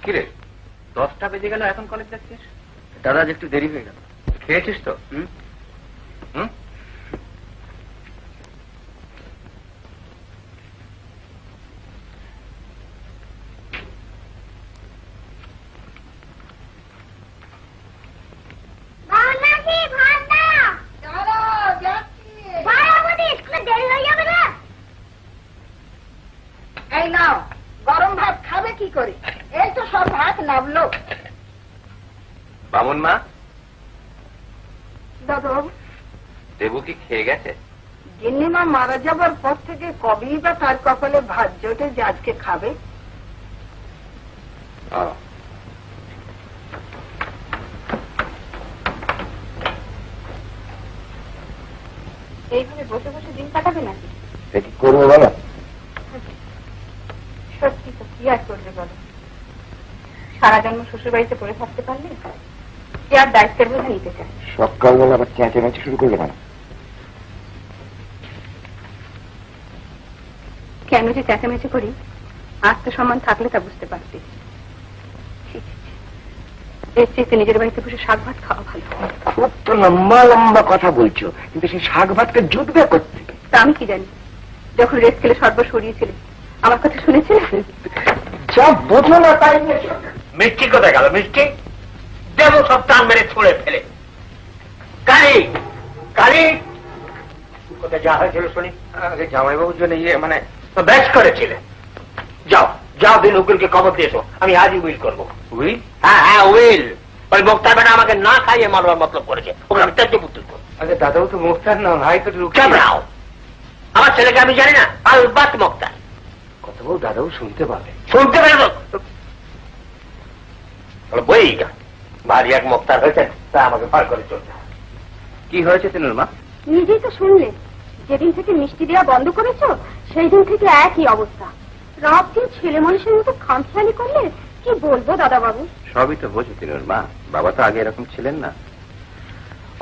কিরে 10টা বেজে গেল, এখন কলেজ যাচ্ছিস? দাদা আজ একটু দেরি হয়ে গেল। খেয়েছিস তো? এই নাও, গরম ভাত খাবে কি করে? এই তো সব ভাত নামলো। বামুন মা, দাদাবাবু, দেবু কি খেয়ে গেছে? গিন্নিমা মারা যাবার পর থেকে কবেই বা তার কপালে ভাত জোটে যে আজকে খাবে। এইভাবে বসে বসে দিন কাটাবে নাকি? কি করবো বলো? সত্যি তো কি আর করবে বলো? সারা জন্ম শ্বশুর বাড়িতে পড়ে থাকতে পারলে কি আর দায়িত্বের বোঝা নিতে চায়? সকালবেলা আবার চেঁচামেচি শুরু করবে না? কেন যে চেঁচামেচি করি, আত্মসম্মান থাকলে তা বুঝতে পারতি। এর চেয়ে নিজের বাড়িতে বসে শাক ভাত খাওয়া ভালো। খুব তো লম্বা লম্বা কথা বলছো, কিন্তু সেই শাক ভাতকে জুটবে করতে। তা আমি কি জানি? যখন রেস খেলে সর্ব সরিয়েছিলে আমার কথা শুনেছিলে? যা বোঝো না তাই। মিষ্টি কোথায় গেল? মিষ্টি দেবো সব টান মেরে ছুঁড়ে ফেলে। কালী, কালী কোথায় যা হয়েছিল শুনি? জামাইবাবুর জন্য মানে ব্যাচ করেছিলে। যাও যাও, দিন উকিলকে খবর দিয়েছো, আমি আজই উইল করবো। উইল? হ্যাঁ হ্যাঁ উইল। ওই মুক্তার বেটা আমাকে না খাইয়ে মারবার মতলব করেছে, ওকে আমি ত্যায্য পুত্র করবো। আচ্ছা দাদাও তো মুক্তার নাম, হাই তো চাপড়াও। আমার ছেলেকে আমি জানি না? আলবাত মুক্তার। কথা বল, দাদাও শুনতে পাবে। শুনতে পাবে বই ভারী এক মুক্তার হয়েছে, তা আমাকে পার করে চলতে। কি হয়েছে তিনুর মা? নিজেই তো শুনলে, যেদিন থেকে মিষ্টি দেওয়া বন্ধ করেছো সেই দিন থেকে একই অবস্থা। রাত দিন ছেলে মানুষের মতো খামখেয়ালি করলে কি বলবো দাদা বাবু? সবই তো বোঝো তিনুর মা, বাবা তো আগে এরকম ছিলেন না।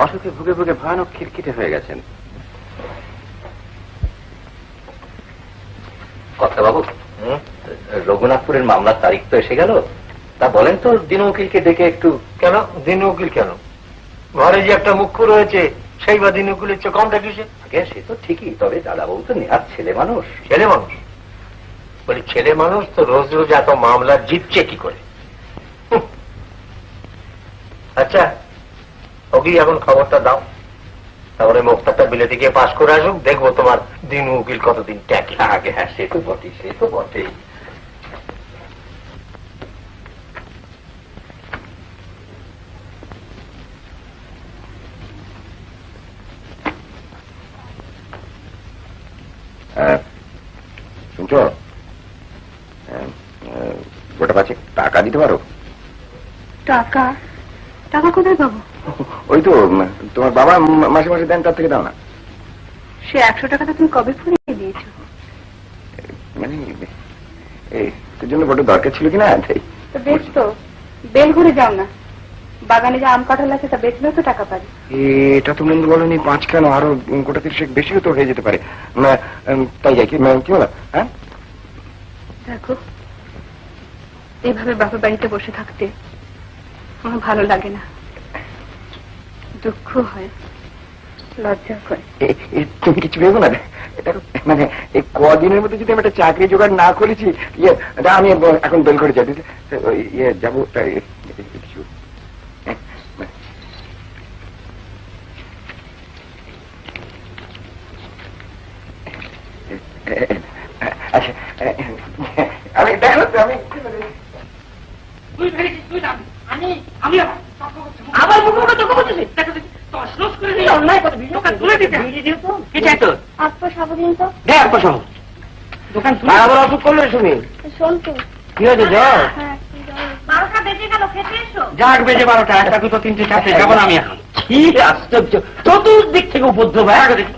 অসুখে ভুগে ভুগে ভয়ানক খিটখিটে হয়ে গেছেন। কথা বাবু, রঘুনাথপুরের মামলার তারিখ তো এসে গেল, তা বলেন তো দিনু উকিলকে ডেকে একটু। কেন দিনু উকিল কেন? ঘরে যে একটা মুখ্য রয়েছে সেই বা দিনু উকিলের চেয়ে কম ডাকিছে? সে তো ঠিকই, তবে দাদাবাবু তো নেহাত ছেলে মানুষ। ছেলে মানুষ বলি, ছেলে মানুষ তো রোজ রোজ এত মামলা জিতছে কি করে? আচ্ছা ওকে এখন খবরটা দাও, তারপরে মুক্তারটা বিলেতে গিয়ে পাশ করে আসুক, দেখবো তোমার দিনু উকিল কতদিন ট্যাকে। আগে হ্যাঁ, সে তো বটেই, সে তো বটেই। শুনছো, গোটা পাঁচে টাকা দিতে পারো? টাকা? টাকা কোথায় পাবো? ওই তো তোমার বাবা মাসে মাসে দেন, তার থেকে দাও না। সে 100 টাকাটা তুমি কবে ফুরিয়ে দিয়েছো? মানে তোর জন্য বড় দরকার ছিল কিনা? তো বেশ তো, বেল ঘুরে যাও না, বাগানে যে আম কাঁঠাল আছে তা বেচলেও তো টাকা পাবে। এটা তো মন্দ বলনি, 5 কেন, আরো গোটা 30 বেশিও তো হয়ে যেতে পারে। তাই যাই কি বলো? হ্যাঁ দেখো, এইভাবে বাপের বাড়িতে বসে থাকতে আমার ভালো লাগে না, দুঃখ হয়, লজ্জা করে। তুমি কিছু ভেবো না, মানে এই কদিনের মধ্যে যদি আমি একটা চাকরি জোগাড় না করেছি, আমি এখন বেল করে যাবো, যাবো কিছু। আচ্ছা আমি দেখো তো, আবার মুখে তোকে বলতেছি দোকান আবার অসুখ করলে শুনি। কি হয়েছে? জ্বর? 12টা বেজে গেল, খেতে এসো। যাক বেজে 12টা, 1টা 2টো 3টে 4টে যাবো না আমি এখন। কি আশ্চর্য, চতুর্দিক থেকে উপদ্রব।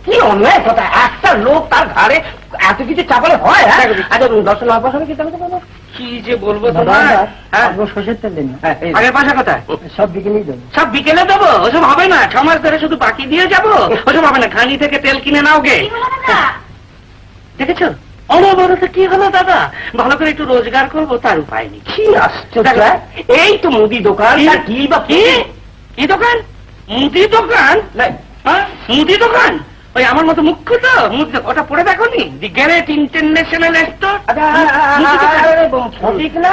কি অন্যায় কথা, একটা লোক তার ঘাড়ে এত কিছু চাপালে হয়? আচ্ছা দর্শন হওয়ার পাশে কি কি যে বলবো তোমার? শ্বশুর তেল দিন, আগের পয়সা কোথায়? সব বিকেলেই দেবো। সব বিকেলে দেবো? ওসব হবে না, 6 মাস ধরে শুধু বাকি দিয়ে যাবো, ওসব হবে না। খানি থেকে তেল কিনে নাও গে। দেখেছো অনবরত কি হলো দাদা? ভালো করে একটু রোজগার করবো, তার উপায় নেই। কি আশ্চর্য! এই তো মুদি দোকান, কি? তা কি বা কি দোকান? মুদি দোকান? হ্যাঁ, মুদি দোকান। ওই আমার মতো মুখ্য তো মুদি দোকান। ওটা পড়ে দেখো নি, দি গ্রেট ইন্টারন্যাশনাল স্টোর। ঠিক না?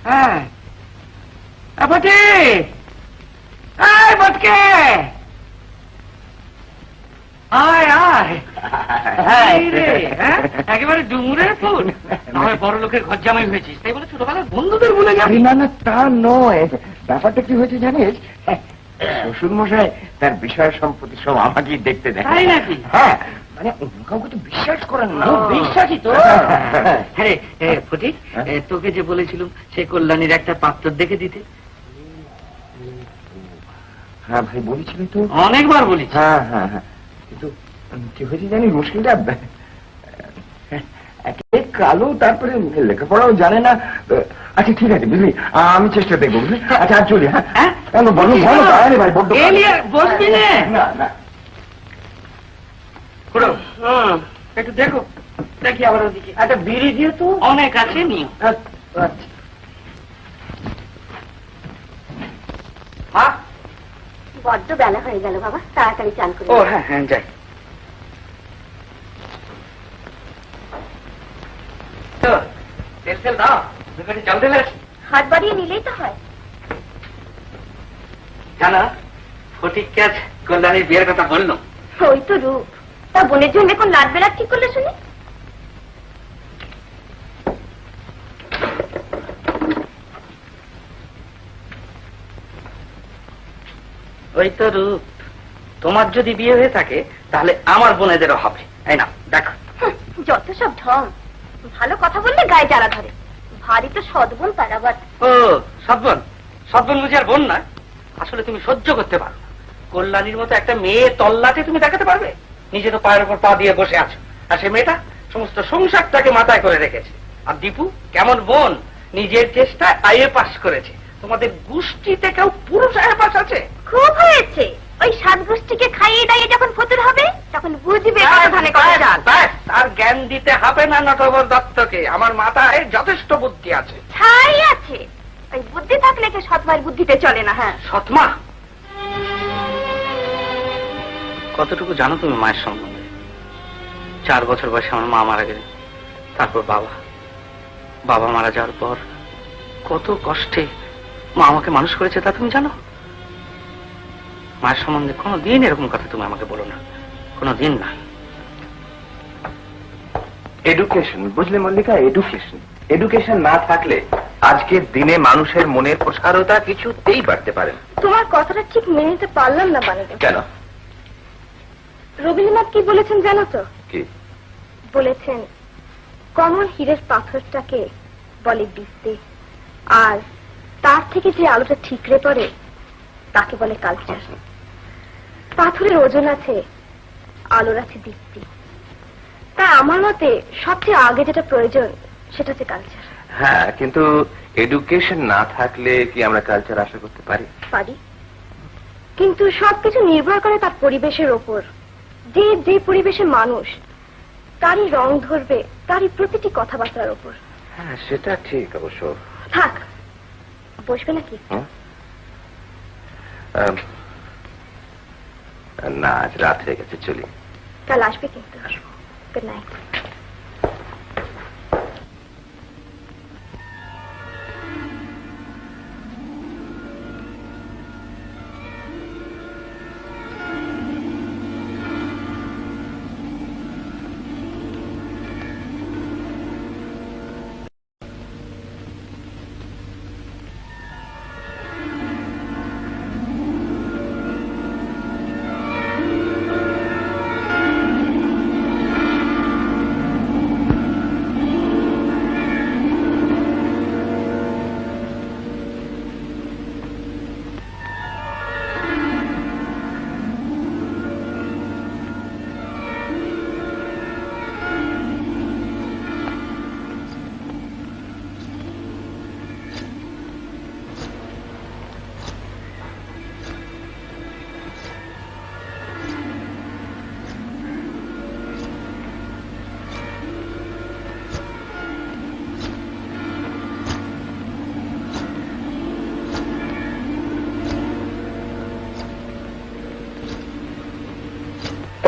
হ্যাঁ, বটে। বটকে আয় আয়। একেবারে ডুমুরের ফুল। নয় বড় লোকের ঘর জামাই হয়েছিস, তাই বলে ছোটবেলার বন্ধুদের ভুলে যাবি? না না, তা নয়। ব্যাপারটা কি হয়েছে জানিস? শ্বশুর মশাই তার বিষয় সম্পত্তি সব আমাকেই দেখতে দেয়। তাই নাকি? হ্যাঁ, মানে অন্য কাউকে তো বিশ্বাস করেন না। বিশ্বাসী তো। হ্যাঁ ফটিক, তোকে যে বলেছিলাম সে কল্যাণীর একটা পাত্র দেখে দিতে। হ্যাঁ ভাই, বলেছিলি তো। অনেকবার বলেছি। হ্যাঁ হ্যাঁ হ্যাঁ, কিন্তু কি হয়েছে জানিস, মুশকিলটা একে কালো, তারপরে লেখাপড়াও জানে না। আচ্ছা ঠিক আছে, বুঝলি, আমি চেষ্টা দেখবো, বুঝলি। আচ্ছা আর চলি। হ্যাঁ বলো বলো ভাই, বড্ড বসবি না? না না, একটু দেখো, দেখি আবার ওদিকে। আচ্ছা বিড়ি যেহেতু অনেক আছে নি। হ্যাঁ, বড্ড বেলা হয়ে গেল বাবা, তাড়াতাড়ি চান করে। ও হ্যাঁ হ্যাঁ, যাই। তো তেল তেল দাও, জল ঢেলে আসি। হাত বাড়িয়ে নিলেই তো হয়। জানো, ফটিককে আজ কল্যাণীর বিয়ের কথা বললো। ওই তো রূপ। তা বোনের জন্য এখন লাট বেলাট ঠিক করলে শুনি? ওই তো রূপ, তোমার যদি বিয়ে হয়ে থাকে তাহলে আমার বোনেদেরও হবে। এই না দেখো। যত সব ঢং, ভালো কথা বললে গায়ে জ্বালা ধরে। ভারী তো সদবোন তার আবার। ও সদবোন? সদবোন বুঝি আর বোন না? আসলে তুমি সহ্য করতে পারো না। কল্যাণীর মতো একটা মেয়ে তল্লাটে তুমি দেখাতে পারবে? নিজে তো পায়ের উপর পা দিয়ে বসে আছো, আর সে মেয়েটা সমস্ত সংসারটাকে মাথায় করে রেখেছে। আর দীপু কেমন বোন, নিজের চেষ্টায় আইএ পাস করেছে। তোমাদের গোষ্ঠীতে কেউ পুরুষ আইএ পাস আছে? খুব হয়েছে। ওই সাত গোষ্ঠীকে খাইয়ে দাইয়ে যখন ফতুর হবে তখন বুঝবে ধানে কত চাল। আর জ্ঞান দিতে হবে না নটবর দত্তকে, আমার মাথায় যথেষ্ট বুদ্ধি আছে। ছাই আছে, ওই বুদ্ধি থাকলে কে সৎমার বুদ্ধিতে চলে না। হ্যাঁ, সৎমা? কতটুকু জানো তুমি মায়ের সম্বন্ধে? 4 বছর বয়সে আমার মা মারা গেলেন, তারপর বাবা মারা যাওয়ার পর কত কষ্টে মা আমাকে মানুষ করেছে তা তুমি জানো? মায়ের সম্বন্ধে কোনোদিন এরকম কথা তুমি আমাকে বলো না, কোনোদিন না। এডুকেশন, বুঝলে মল্লিকা, এডুকেশন। এডুকেশন না থাকলে আজকের দিনে মানুষের মনের প্রসারতা কিছুতেই বাড়তে পারে না। তোমার কথাটা ঠিক মেনে নিতে পারলাম না বানিয়ে। কেন? রবীন্দ্রনাথ কি বলেছেন জানো তো? কি বলেছেন, কমল হীরের পাথরটাকে বলে বিদ্যে, আর তার থেকে যে আলোটা ঠিকরে পড়ে তাকে বলে কালচার। পাথরের ওজন আছে, আলোর আছে দীপ্তি। তা আমার মতে সবচেয়ে আগে যেটা প্রয়োজন সেটা হচ্ছে কালচার। হ্যাঁ, কিন্তু এডুকেশন না থাকলে কি আমরা কালচার আশা করতে পারি? পারি, কিন্তু সবকিছু নির্ভর করে তার পরিবেশের ওপর। যে যে পরিবেশে মানুষ, তারই রং ধরবে তারই প্রতিটি কথাবার্তার ওপর। হ্যাঁ, সেটা ঠিক অবশ্য। থাক, বসবে নাকি? না, আজ রাত হয়ে গেছে, চলি। কাল আসবে কিন্তু। Good night.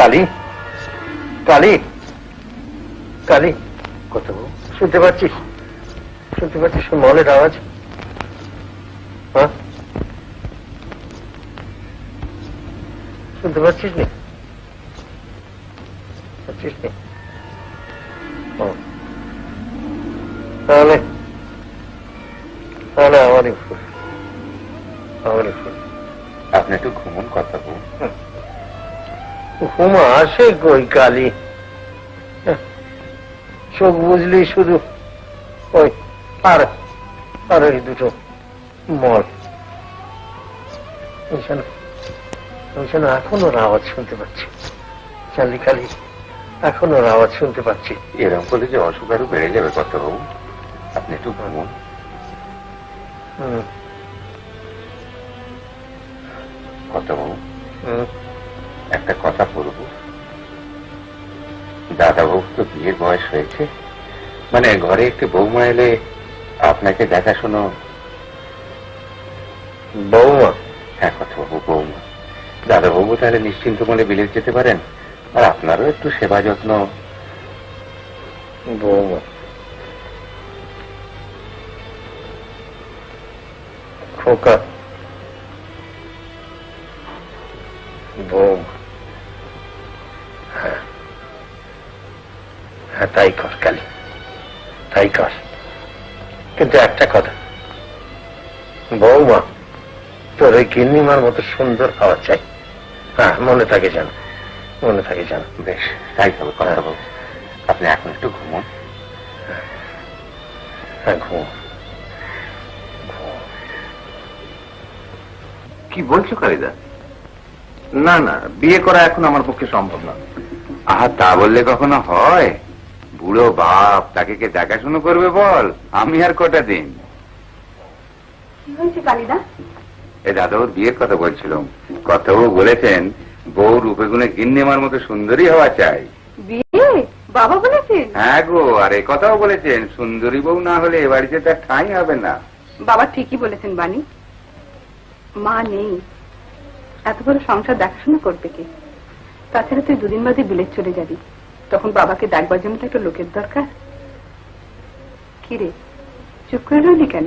কালী, কালী, কালী, কত শুনতে পাচ্ছিস? শুনতে পাচ্ছিস মলের আওয়াজ? হ্যাঁ, শুনতে পাচ্ছিস নি? পাচ্ছিস নি? তাহলে তাহলে আমারই ভুল, আমারই ভুল। আপনি একটু ঘুমন কথা বল। ঘুম আসে কই কালী? চোখ বুঝলি শুধু ওই আর আর ওই দুটো মল। ওইখানে এখন ওর আওয়াজ শুনতে পাচ্ছি। চালি কালী, এখন ওর আওয়াজ শুনতে পাচ্ছি। এরকম করলে যে অসুখ আরো বেড়ে যাবে কথা বাবু, আপনি একটু ঘুমন। কথা বাবু, একটা কথা বলবো। দাদা বাবু তো বিয়ের বয়স হয়েছে, মানে ঘরে একটি বৌমা এলে আপনাকে দেখাশোনো। বৌমা? হ্যাঁ কথা বাবু, বৌমা। দাদা বাবু তাহলে নিশ্চিন্ত মনে বিলেত যেতে পারেন, আর আপনারও একটু সেবা যত্ন। বৌমা? খোকা, বৌমা? হ্যাঁ, হ্যাঁ, তাই কর কালী, তাই কর। কিন্তু একটা কথা, বৌমা তোর ওই গিন্নিমার মতো সুন্দর হওয়া চাই। হ্যাঁ, মনে থাকে যেন, মনে থাকে যেন। বেশ, তাই হবে কথা বাবু। আপনি এখন একটু ঘুমন। হ্যাঁ, ঘুম। কি বলছো কালিদা? না না, বিয়ে করা এখন আমার পক্ষে সম্ভব না। আহা, তা বললে কখনো হয়? বুড়ো বাপ, তাকে কে দেখাশুনো করবে বল? আমি আর কটা দিন। কি হয়েছে কালিদা? এই দাদাবুর বিয়ের কথা বলছিলাম। কথাও বলেছেন বউ রূপে গুণে গিন্নিমার মতো সুন্দরী হওয়া চাই। বিয়ে বাবা বলেছেন? হ্যাঁ গো, আর এই কথাও বলেছেন সুন্দরী বউ না হলে এ বাড়িতে তার ঠাঁই হবে না। বাবা ঠিকই বলেছেন বাণী। মা নেই, এত বড় সংসার দেখাশোনা করবে কে? তাছাড়া তুই দুদিন বাদে বিলেত চলে যাবি, তখন বাবাকে ডাকবার জন্য তো একটা লোকের দরকার। কিরে চুপ করে রইলি কেন?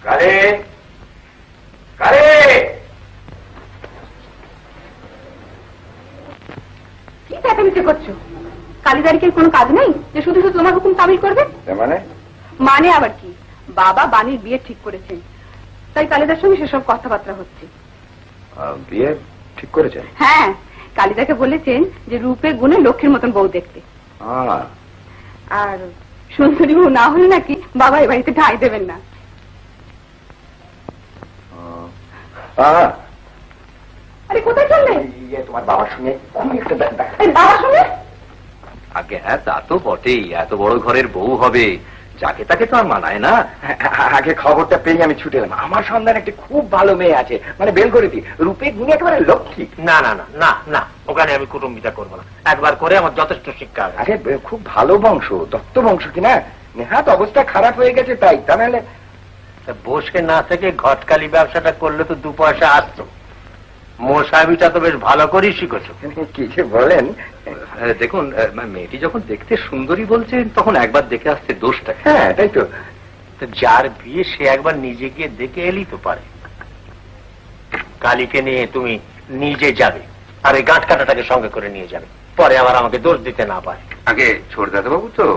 কারে কারে, কি চেঁচামেচি করছো? কালীদারিকে কোনো কাজ নেই যে শুধু শুধু তোমার হুকুম তামিল করবে? মানে? মানে আবার কি, বাবা বাণীর বিয়ে ঠিক করেছেন, তাই কালিদার সঙ্গে সেসব কথাবার্তা হচ্ছে। বিয়ে ঠিক করেছেন? হ্যাঁ, কালিদাকে বলেছেন যে রূপে গুণে লক্ষ্মীর মতন বউ দেখতে, আর সুন্দরী বউ না হলে নাকি বাবা এ বাড়িতে ঠাঁই দেবেন না। আরে কোথায় চললে? তোমার বাবার সঙ্গে বাবার সঙ্গে? আগে হ্যাঁ, তা তো বটেই, এত বড় ঘরের বউ হবে, যাকে তাকে তো আর মানায় না। আগে খবরটা পেয়ে আমি ছুটে এলাম। আমার সন্ধান একটি খুব ভালো মেয়ে আছে, মানে বেল করে দি, রূপে গুণে একেবারে লক্ষ্মী। না না না না না, ওখানে আমি কুটুম্বিতা করবো না। একবার করে আমার যথেষ্ট শিক্ষা আছে। আগে খুব ভালো বংশ, দত্ত বংশ কিনা, নেহাত অবস্থা খারাপ হয়ে গেছে তাই, তা নাহলে বসে না থেকে ঘটকালি ব্যবসাটা করলে তো 2 পয়সা আসতো। মশাবিটা তো বেশ ভালো করেই শিখেছো। কি যে বলেন। দেখুন, মেয়েটি যখন দেখতে সুন্দরী বলছেন, তখন একবার দেখে আসতে দোষটা। হ্যাঁ তাই তো। যার বিয়ে সে একবার নিজে গিয়ে দেখে এলি তো পারে। কালীকে নিয়ে তুমি নিজে যাবে, আর এই গাঁট কাটাটাকে সঙ্গে করে নিয়ে যাবে, পরে আবার আমাকে দোষ দিতে না পারে। আগে ছোট দাদাবাবু তো,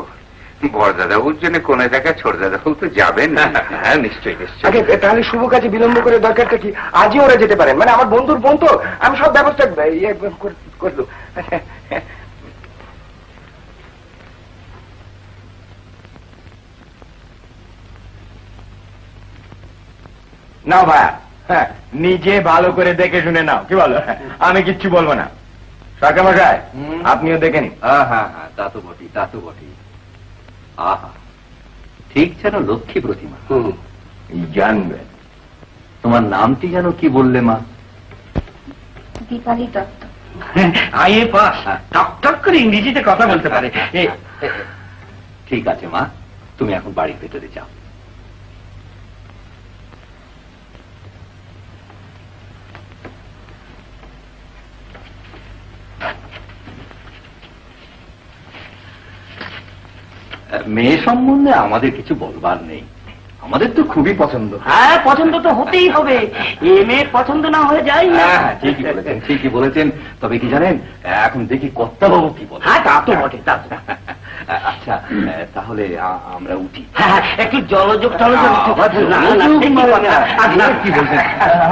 বড় দাদাবুর জন্য কোনে দেখা ছোট দাদাবু তো যাবেন না। হ্যাঁ নিশ্চয়ই নিশ্চয়ই। আগে তাহলে শুভ কাজে বিলম্ব করে দরকারটা কি? আজই ওরা যেতে পারেন, মানে আমার বন্ধুর বোন তো, আমি সব ব্যবস্থা করলো। নাও ভাইয়া, হ্যাঁ নিজে ভালো করে দেখে শুনে নাও, কি বলো? আমি কিচ্ছু বলবো না। সরকার মশাই, আপনিও দেখে নিন। হ্যাঁ হ্যাঁ হ্যাঁ, তা তো বটেই, তা তো বটেই। আহা, ঠিক যেন লক্ষ্মী প্রতিমা। জানবেন। তোমার নামটি যেন কি বললে মা? দীপালি দত্ত। আইএ পাস, টক টক করে ইংরেজিতে কথা বলতে পারে। ঠিক আছে মা, তুমি এখন বাড়ির ভেতরে যাও। মেয়ে সম্বন্ধে আমাদের কিছু বলবার নেই, আমাদের তো খুবই পছন্দ। হ্যাঁ, পছন্দ তো হতেই হবে, এ মেয়ে পছন্দ না হয়ে যায় না। হ্যাঁ, ঠিকই বলেছেন, ঠিকই বলেছেন। তবে কি জানেন, এখন দেখি কর্তাবাবু কি বলে। হ্যাঁ, তা তো বটে, তা তো। আচ্ছা, তাহলে আমরা উঠি। হ্যাঁ, একটু জলযোগ টলযোগ কি বলছেন?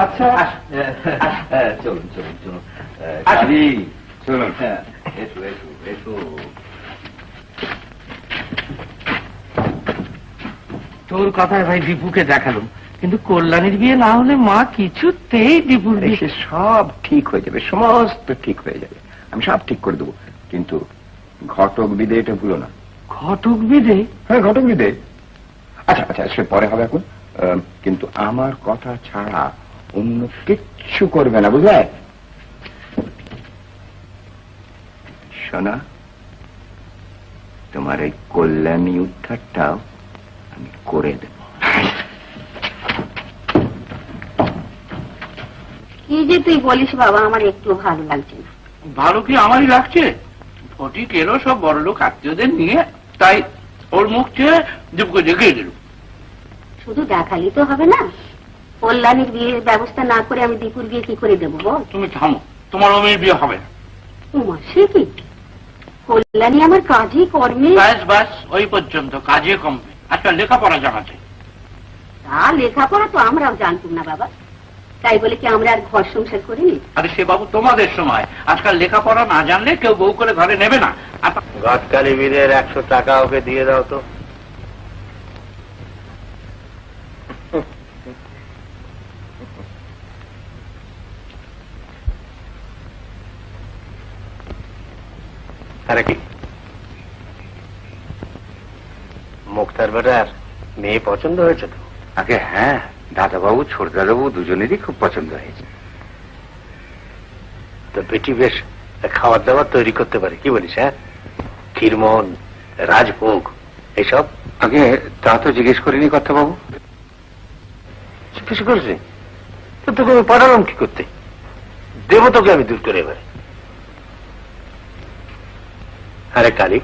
আচ্ছা, চলুন চলুন চলুন। কালী, চলুন। হ্যাঁ, এসো এসো এসো। তোর কথায় ভাই দীপুকে দেখালাম, কিন্তু কল্যাণীর বিয়ে না হলে মা কিছুতেই দীপুর বিয়ে। সে সব ঠিক হয়ে যাবে, সমস্ত ঠিক হয়ে যাবে, আমি সব ঠিক করে দেবো। কিন্তু ঘটক বিদে এটা ভুলো না। ঘটক বিদে? হ্যাঁ, ঘটক বিদে। আচ্ছা আচ্ছা, সে পরে হবে এখন। কিন্তু আমার কথা ছাড়া অন্য কিচ্ছু করবে না, বুঝলে? শোনা, তোমার এই কল্যাণী উদ্ধারটাও আমি করে দেব। কি যে তুই বলিস বাবা, আমার একটু ভালো লাগছে না। ভালো কি আমারই লাগছে? ফটিক এলো সব বড় লোক আত্মীয়দের নিয়ে, তাই ওর মুখ চেয়ে দীপকে দেখিয়ে দিল। শুধু দেখালি তো হবে না, কল্যাণীর বিয়ের ব্যবস্থা না করে আমি দীপুর বিয়ে কি করে দেবো বল? তুমি থামো, তোমার ও মেয়ের বিয়ে হবে না। তোমার সে কি, কল্যাণী আমার কাজে কর্মে। ব্যাস ব্যাস, ওই পর্যন্ত, কাজে কমবে। আজকাল লেখাপড়া জানাতে। তা লেখাপড়া তো আমরাও জানতাম না বাবা, তাই বলে কি আমরা আর ঘর সংসার করিনি? আরে সে বাবু তোমাদের সময়, আজকাল লেখাপড়া না জানলে কেউ বউ করে ঘরে নেবে না। গতকালী বীরের 100 টাকা ওকে দিয়ে দাও তো। আরে কি মুক্তার বেটার মেয়ে পছন্দ হয়েছে তো? আগে হ্যাঁ, দাদাবাবু ছোটদাদাবাবু দুজনেরই খুব পছন্দ হয়েছে। তো বেটি বেশ খাবার দাবার তৈরি করতে পারে, কি বলিস? হ্যাঁ, ক্ষীরমোহন, রাজভোগ এসব। আগে তা তো জিজ্ঞেস করিনি কর্তাবাবু। জিজ্ঞেস করছি তো, তোকে আমি পাঠালাম কি করতে? দেবো তোকে আমি দূর করে এবারে। আরে কালী,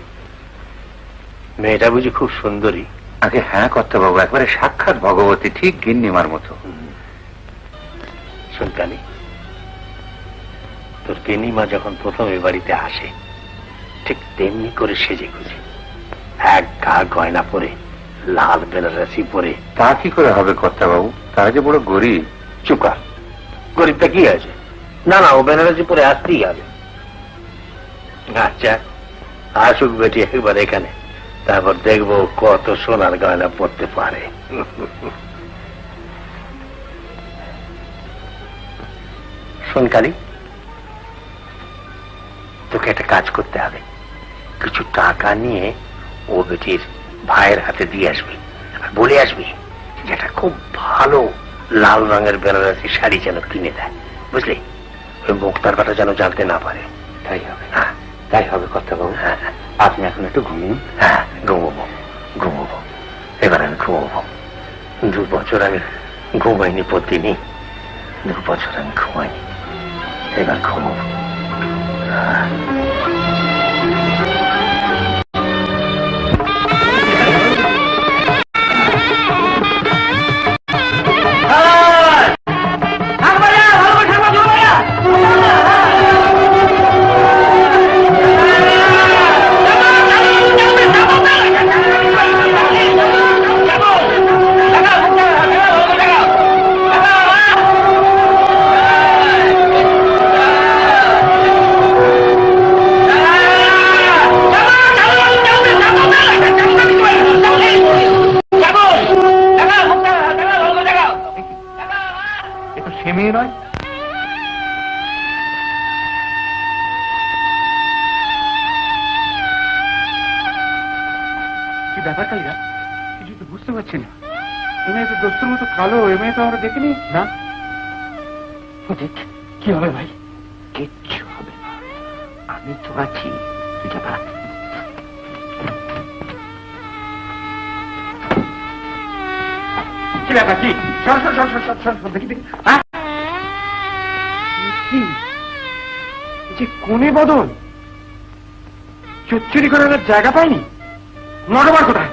মেয়েটা বুঝি খুব সুন্দরী? আগে হ্যাঁ কর্তাবাবু, একবারে সাক্ষাৎ ভগবতী, ঠিক গিন্নিমার মতো। শোন কালী, তোর গিন্নিমা যখন প্রথম এ বাড়িতে আসে ঠিক তেমনি করে সেজে গুজে, এক গা গয়না পরে, লাল বেনারসি পরে। তা কি করে হবে কর্তাবাবু, তারা যে বড় গরিব। চুপ কর, গরিবটা কি আছে? না না, ও বেনারসি পরে আসতেই হবে। আচ্ছা, আসুক বেটি একবার এখানে, তারপর দেখবো কত সোনার গয়না পড়তে পারে। শোন কালী, তোকে একটা কাজ করতে হবে। কিছু টাকা নিয়ে ও বেটির ভাইয়ের হাতে দিয়ে আসবি, আর বলে আসবি যেটা খুব ভালো লাল রঙের বেনারসি শাড়ি যেন কিনে দেয়, বুঝলি? ওই মুক্তার কথা যেন জানতে না পারে। তাই হবে, হ্যাঁ তাই হবে কর্তাবাবু। হ্যাঁ, আপনি এখন একটু ঘুমিয়ে। হ্যাঁ, ঘুমোবো ঘুমোবো, এবার আমি ঘুমোবো। 2 বছর আমি ঘুমাইনি, প্রতিদিনই 2 বছর আমি ঘুমাইনি, এবার ঘুমোবো। সে মেয়ে নয়? কি ব্যাপার কালিয়া, কিছু তো বুঝতে পারছি না। এ মেয়ে তো দোস্তের মতো কালো, এ মেয়ে তো আমরা দেখিনি না। কি হবে ভাই? কিচ্ছু হবে না, আমি তো আছি, তুই যা পারা। কি ব্যাপার? কি দেখি দেখি। কি যে কোণে বদল চুরি করার জায়গা পাইনি? নটবার কোথায়?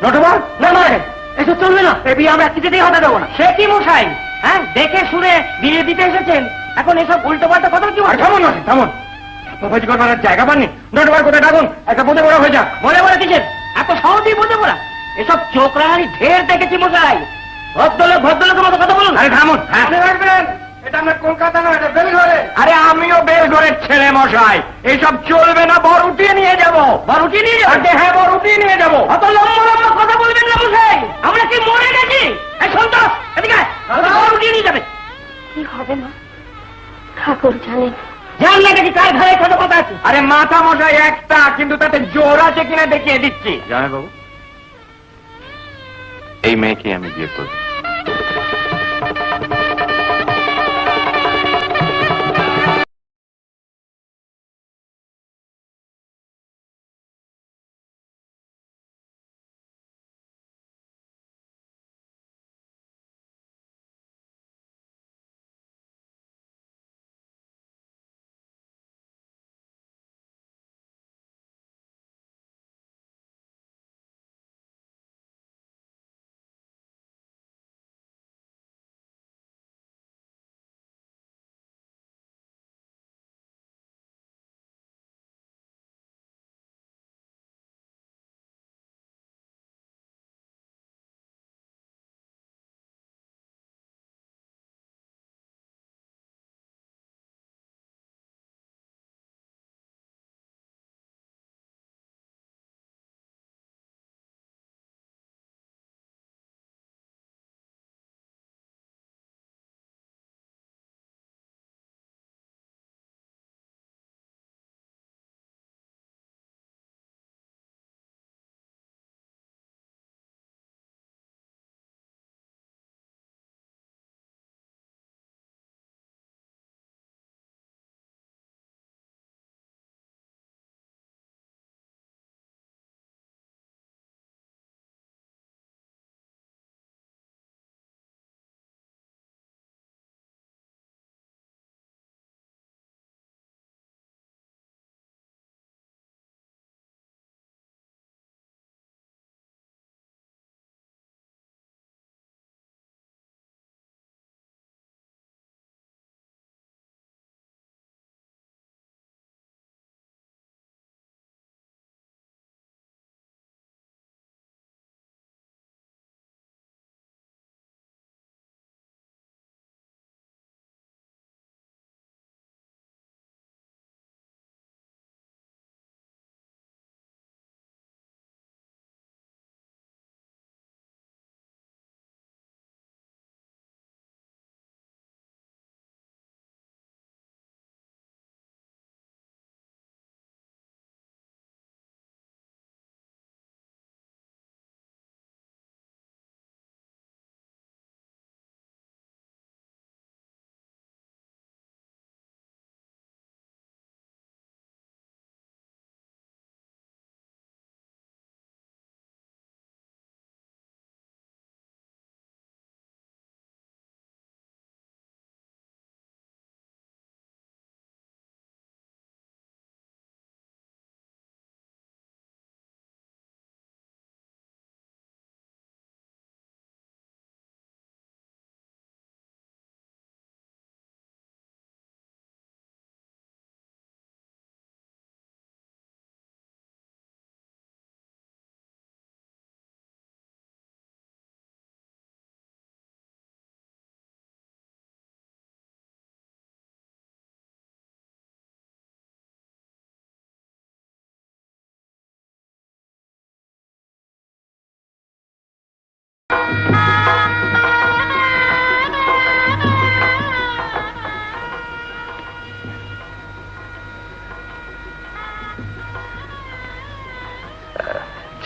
নটবার না নয়, এসব চলবে না। এ বিয়ে আমরা কিছুতেই হতে দেবো না। সে কি মশাই, হ্যাঁ দেখে শুনে বিয়ে দিতে এসেছেন, এখন এসব উল্টো পাল্টা কথা কি? থামুন না, থামুন। বাবাজি করবার জায়গা পাননি। নটবার কোথায় ডাকুন, একটা বোধে বড় হয়ে যাক। বলে বলে কিসের? এত সহজেই বোঝে বলা? এসব চোখ রাঙানি ঢের দেখেছি মশাই। ভদ্রলোকের মতো কথা বলুন। আরে থামুন, রাখবেন। এটা আমরা কলকাতা নয়, এটা বেলঘরে। আরে আমিও বেলঘরের ছেলে মশাই, এইসব চলবে না। বর উঠিয়ে নিয়ে যাবো। বর উঠিয়ে নিয়ে যাবো? হ্যাঁ, বর উঠিয়ে নিয়ে যাবো। অত লম্বা লম্বা কথা বলবেন না মশাই, আমরা কি মরে গেছি? এই সন্তোষ, এদিকে বর উঠিয়ে নিয়ে যাবে। কি হবে না ঠাকুর জানেন। জান না দেখি কার ঘরে কত কথা আছে। আরে মাথা মশাই একটা, কিন্তু তাতে জোর আছে কিনা দেখিয়ে দিচ্ছি। জামাই বাবু, এই মেয়েকে আমি বিয়ে করব।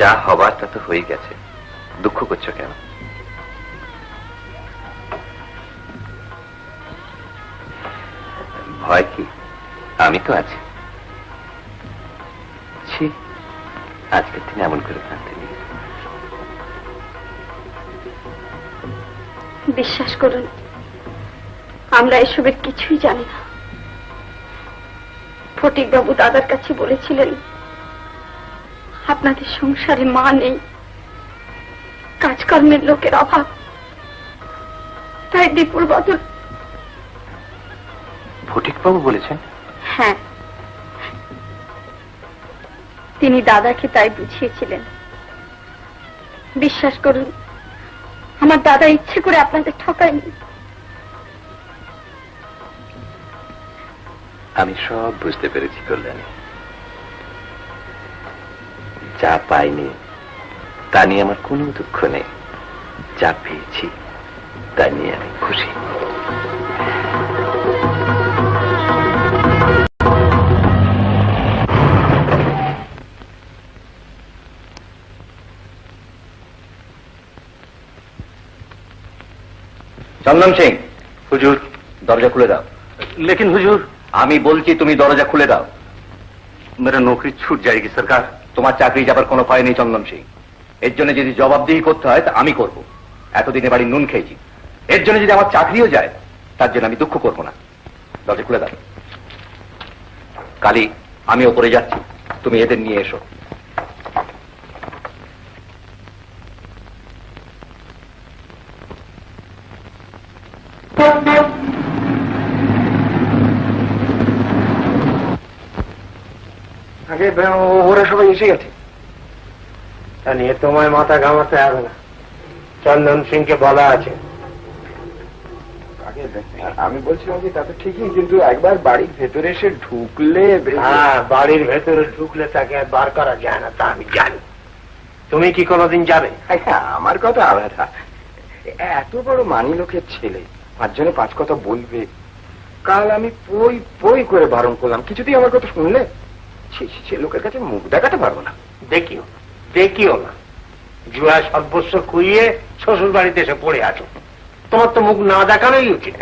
যা হবার তা তো হয়ে গেছে, দুঃখ করছো কেন? ভয় কি? আমি তো আছি। আজকের দিনে এমন করে কাঁদতে নেই। বিশ্বাস করুন, আমরা এসবের কিছুই জানি না। ফটিকবাবু দাদার কাছে বলেছিলেন আপনাদের সংসারে মা নেই, কাজকর্মের লোকের অভাব, তাই দীপুর বদল। ফটিকবাবু বলেছেন? হ্যাঁ, তিনি দাদাকে তাই বুঝিয়েছিলেন। বিশ্বাস করুন, আমার দাদা ইচ্ছে করে আপনাদের ঠকায়নি। আমি সব বুঝতে পেরেছি কল্যাণী। যা পাইনি তা নিয়ে আমার কোনো দুঃখ নেই, যা পেয়েছি তা নিয়ে আমি খুশি। চন্দন সিং, হুজুর দরজা খুলে দাও। लेकिन हुजूर, আমি বলছি তুমি দরজা খুলে দাও। मेरा नौकरी छूट जाएगी सरकार। তোমার চাকরি যাবার কোনো ভয় নেই চন্দন সিং। এর জন্য যদি জবাবদিহি করতে হয় তা আমি করব। এতদিনে বাড়ি নুন খেয়েছি, এর জন্য যদি আমার চাকরিও যায় তার জন্য আমি দুঃখ করব না। দরজা খুলে দাও। কালী, আমি ওপরে যাচ্ছি, তুমি এদের নিয়ে এসো। আগে ওরা সবাই এসে গেছে, তা নিয়ে তোমায় মাথা ঘামাতে হবে না। চন্দন সিংকে বলা আছে। আমি বলছিলাম যে তা তো ঠিকই, কিন্তু একবার বাড়ির ভেতরে এসে ঢুকলে। হ্যাঁ, বাড়ির ভেতরে ঢুকলে তাকে আর বার করা যায় না, তা আমি জানি। তুমি কি কোনোদিন যাবে? আমার কথা আলাদা। এত বড় মানি লোকের ছেলে, 5 জনে 5 কথা বলবে। কাল আমি পই পই করে বারণ করলাম, কিছুতেই আমার কথা শুনলে। সে লোকের কাছে মুখ দেখাতে পারবো না। দেখিও দেখিও না, জুয়া সর্বস্ব খুইয়ে শ্বশুর বাড়িতে এসে পড়ে আছো। তোমার তো মুখ না দেখানোই উচিত।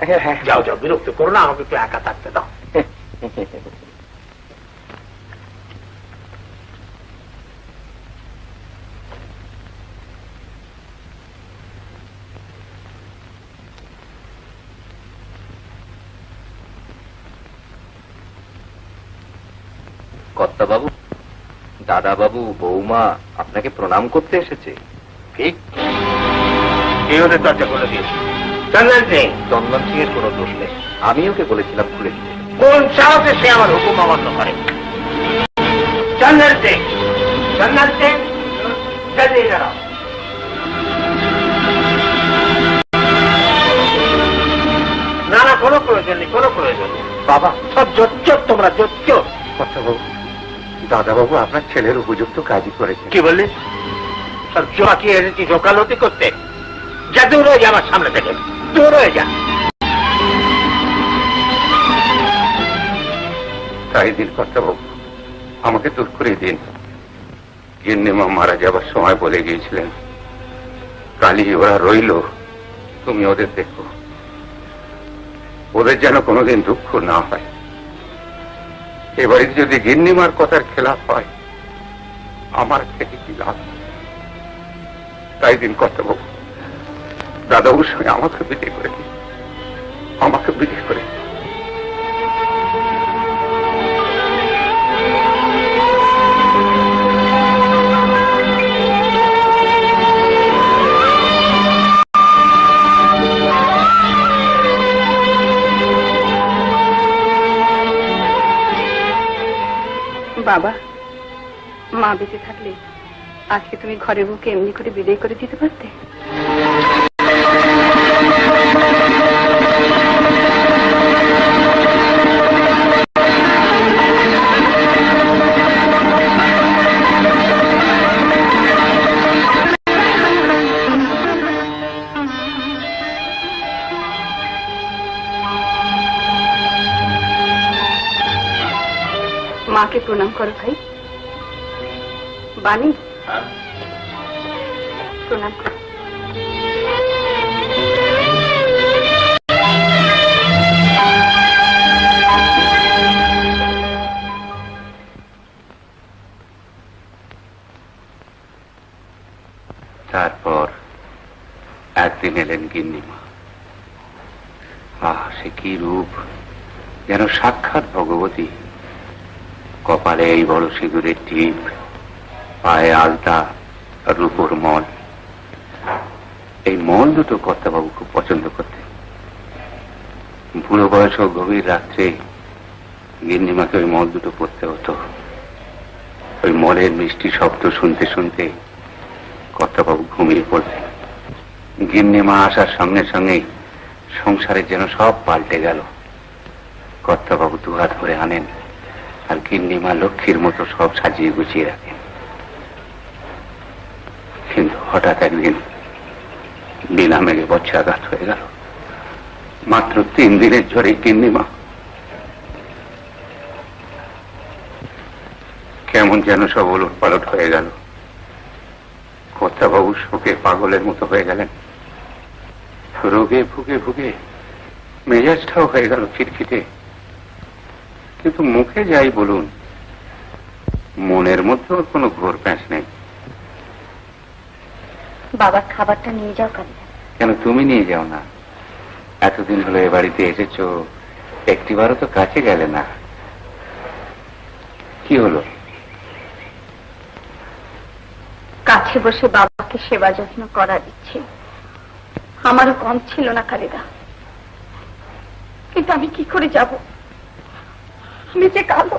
যাও যাও, বিরক্ত করো না, আমাকে একটু একা থাকতে দাও। কর্তাবাবু, দাদাবাবু, বৌমা আপনাকে প্রণাম করতে এসেছে। ঠিক, কে ওদের চর্চা করে দিয়েছে? চন্দন সিং। চন্দন সিং এর কোনো দোষ নেই, আমি ওকে বলেছিলাম খুলে দিতে। কোন সাহসে সে আমার হুকুম অমান্য করে? চন্দন সিং, চন্দন সিং, জলদি দাঁড়াও। না না, কোনো প্রয়োজন নেই, কোনো প্রয়োজন নেই। বাবা, সব জোচ্চোর তোমরা, জোচ্চোর। কর্তাবাবু, দাদাবাবু আপনার ছেলের উপযুক্ত কাজই করেছে। কি বললি? সব জোয়াকি এসেছি জোকালতি করতে? যা, দূর হয়ে যা আমার সামনে থেকে, দূর হয়ে যা। তাই দিন কর্তাবাবু, আমাকে দূর করে দিন। গিন্নিমা মারা যাবার সময় বলে গিয়েছিলেন, কালী ওরা রইল, তুমি ওদের দেখো, ওদের যেন কোনোদিন দুঃখ না হয়। এবারে যদি গিন্নিমার কথার খেলাফ হয়, আমার থেকে কি লাভ? তাই দিন কর্তাবাবু, দাদাবুর সঙ্গে আমাকে বিয়ে করে দিন, আমাকে বিয়ে করে দিন। বাবা, মা বেঁচে থাকলে আজকে তুমি ঘরে বুকে এমনি করে বিদায় করে দিতে পারতে। মাকে প্রণাম করো ভাই। বাণী, প্রণাম করো। তারপর একদিন এলেন গিন্নিমা। সে কি রূপ, যেন সাক্ষাৎ ভগবতী। কপালে এই বড় সিঁদুরের টিপ, পায়ে আলতা আর রূপোর মল। এই মল দুটো কর্তাবাবু খুব পছন্দ করতেন। বুড়ো বয়স ও গভীর রাত্রে গিন্নিমাকে ওই মল দুটো পরতে হতো। ওই মলের মিষ্টি শব্দ শুনতে শুনতে কর্তাবাবু ঘুমিয়ে পড়তেন। গিন্নিমা আসার সঙ্গে সঙ্গে সংসারের যেন সব পাল্টে গেল। কর্তাবাবু দুহাত ভরে আনেন আর গিন্নিমা লক্ষ্মীর মতো সব সাজিয়ে গুছিয়ে রাখেন। কিন্তু হঠাৎ একদিন বিনা মেঘে বজ্রাঘাত হয়ে গেল। মাত্র 3 দিনের ঝড়ে গিন্নিমা কেমন যেন সব ওলট পালট হয়ে গেল। কর্তাবাবু শোকে পাগলের মতো হয়ে গেলেন। রোগে ভুগে ভুগে মেজাজটাও হয়ে গেল খিটখিটে। কিন্তু মুখে যাই বলুন, মনের মধ্যেও কোনো ঘোর প্যাঁচ নেই। বাবার খাবারটা নিয়ে যাও কালিদা। কেন তুমি নিয়ে যাও না? এতদিন হলো এ বাড়িতে এসেছো, একটিবারও তো কাছে গেলে না। কি হলো? কাছে বসে বাবাকে সেবা যত্ন করার ইচ্ছে আমারও কম ছিল না কালিদা। কিন্তু আমি কি করে যাব? আমি যে কালো।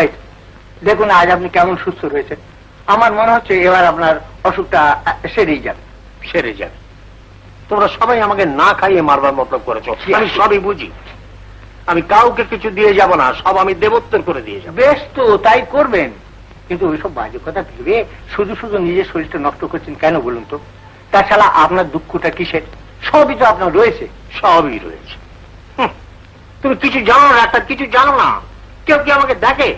এই দেখুন, আজ আপনি কেমন সুস্থ রয়েছেন। আমার মনে হচ্ছে এবার আপনার অসুখটা সেরেই যাবে। সেরে যাবে? তোমরা সবাই আমাকে না খাইয়ে মারবার মতলব করেছো। আমি সবই বুঝি। আমি কাউকে কিছু দিয়ে যাব না, সব আমি দেবোত্তর করে দিয়ে যাব। বেশ, তো তাই করবেন। কিন্তু ওইসব বাজে কথা ভেবে শুধু শুধু নিজের শরীরটা নষ্ট করছেন কেন বলুন তো? তাছাড়া আপনার দুঃখটা কিসের? সবই তো আপনার রয়েছে। সবই রয়েছে। তুমি কিছু জানো না, একটা কিছু জানো না। কেউ কি আমাকে দেখে?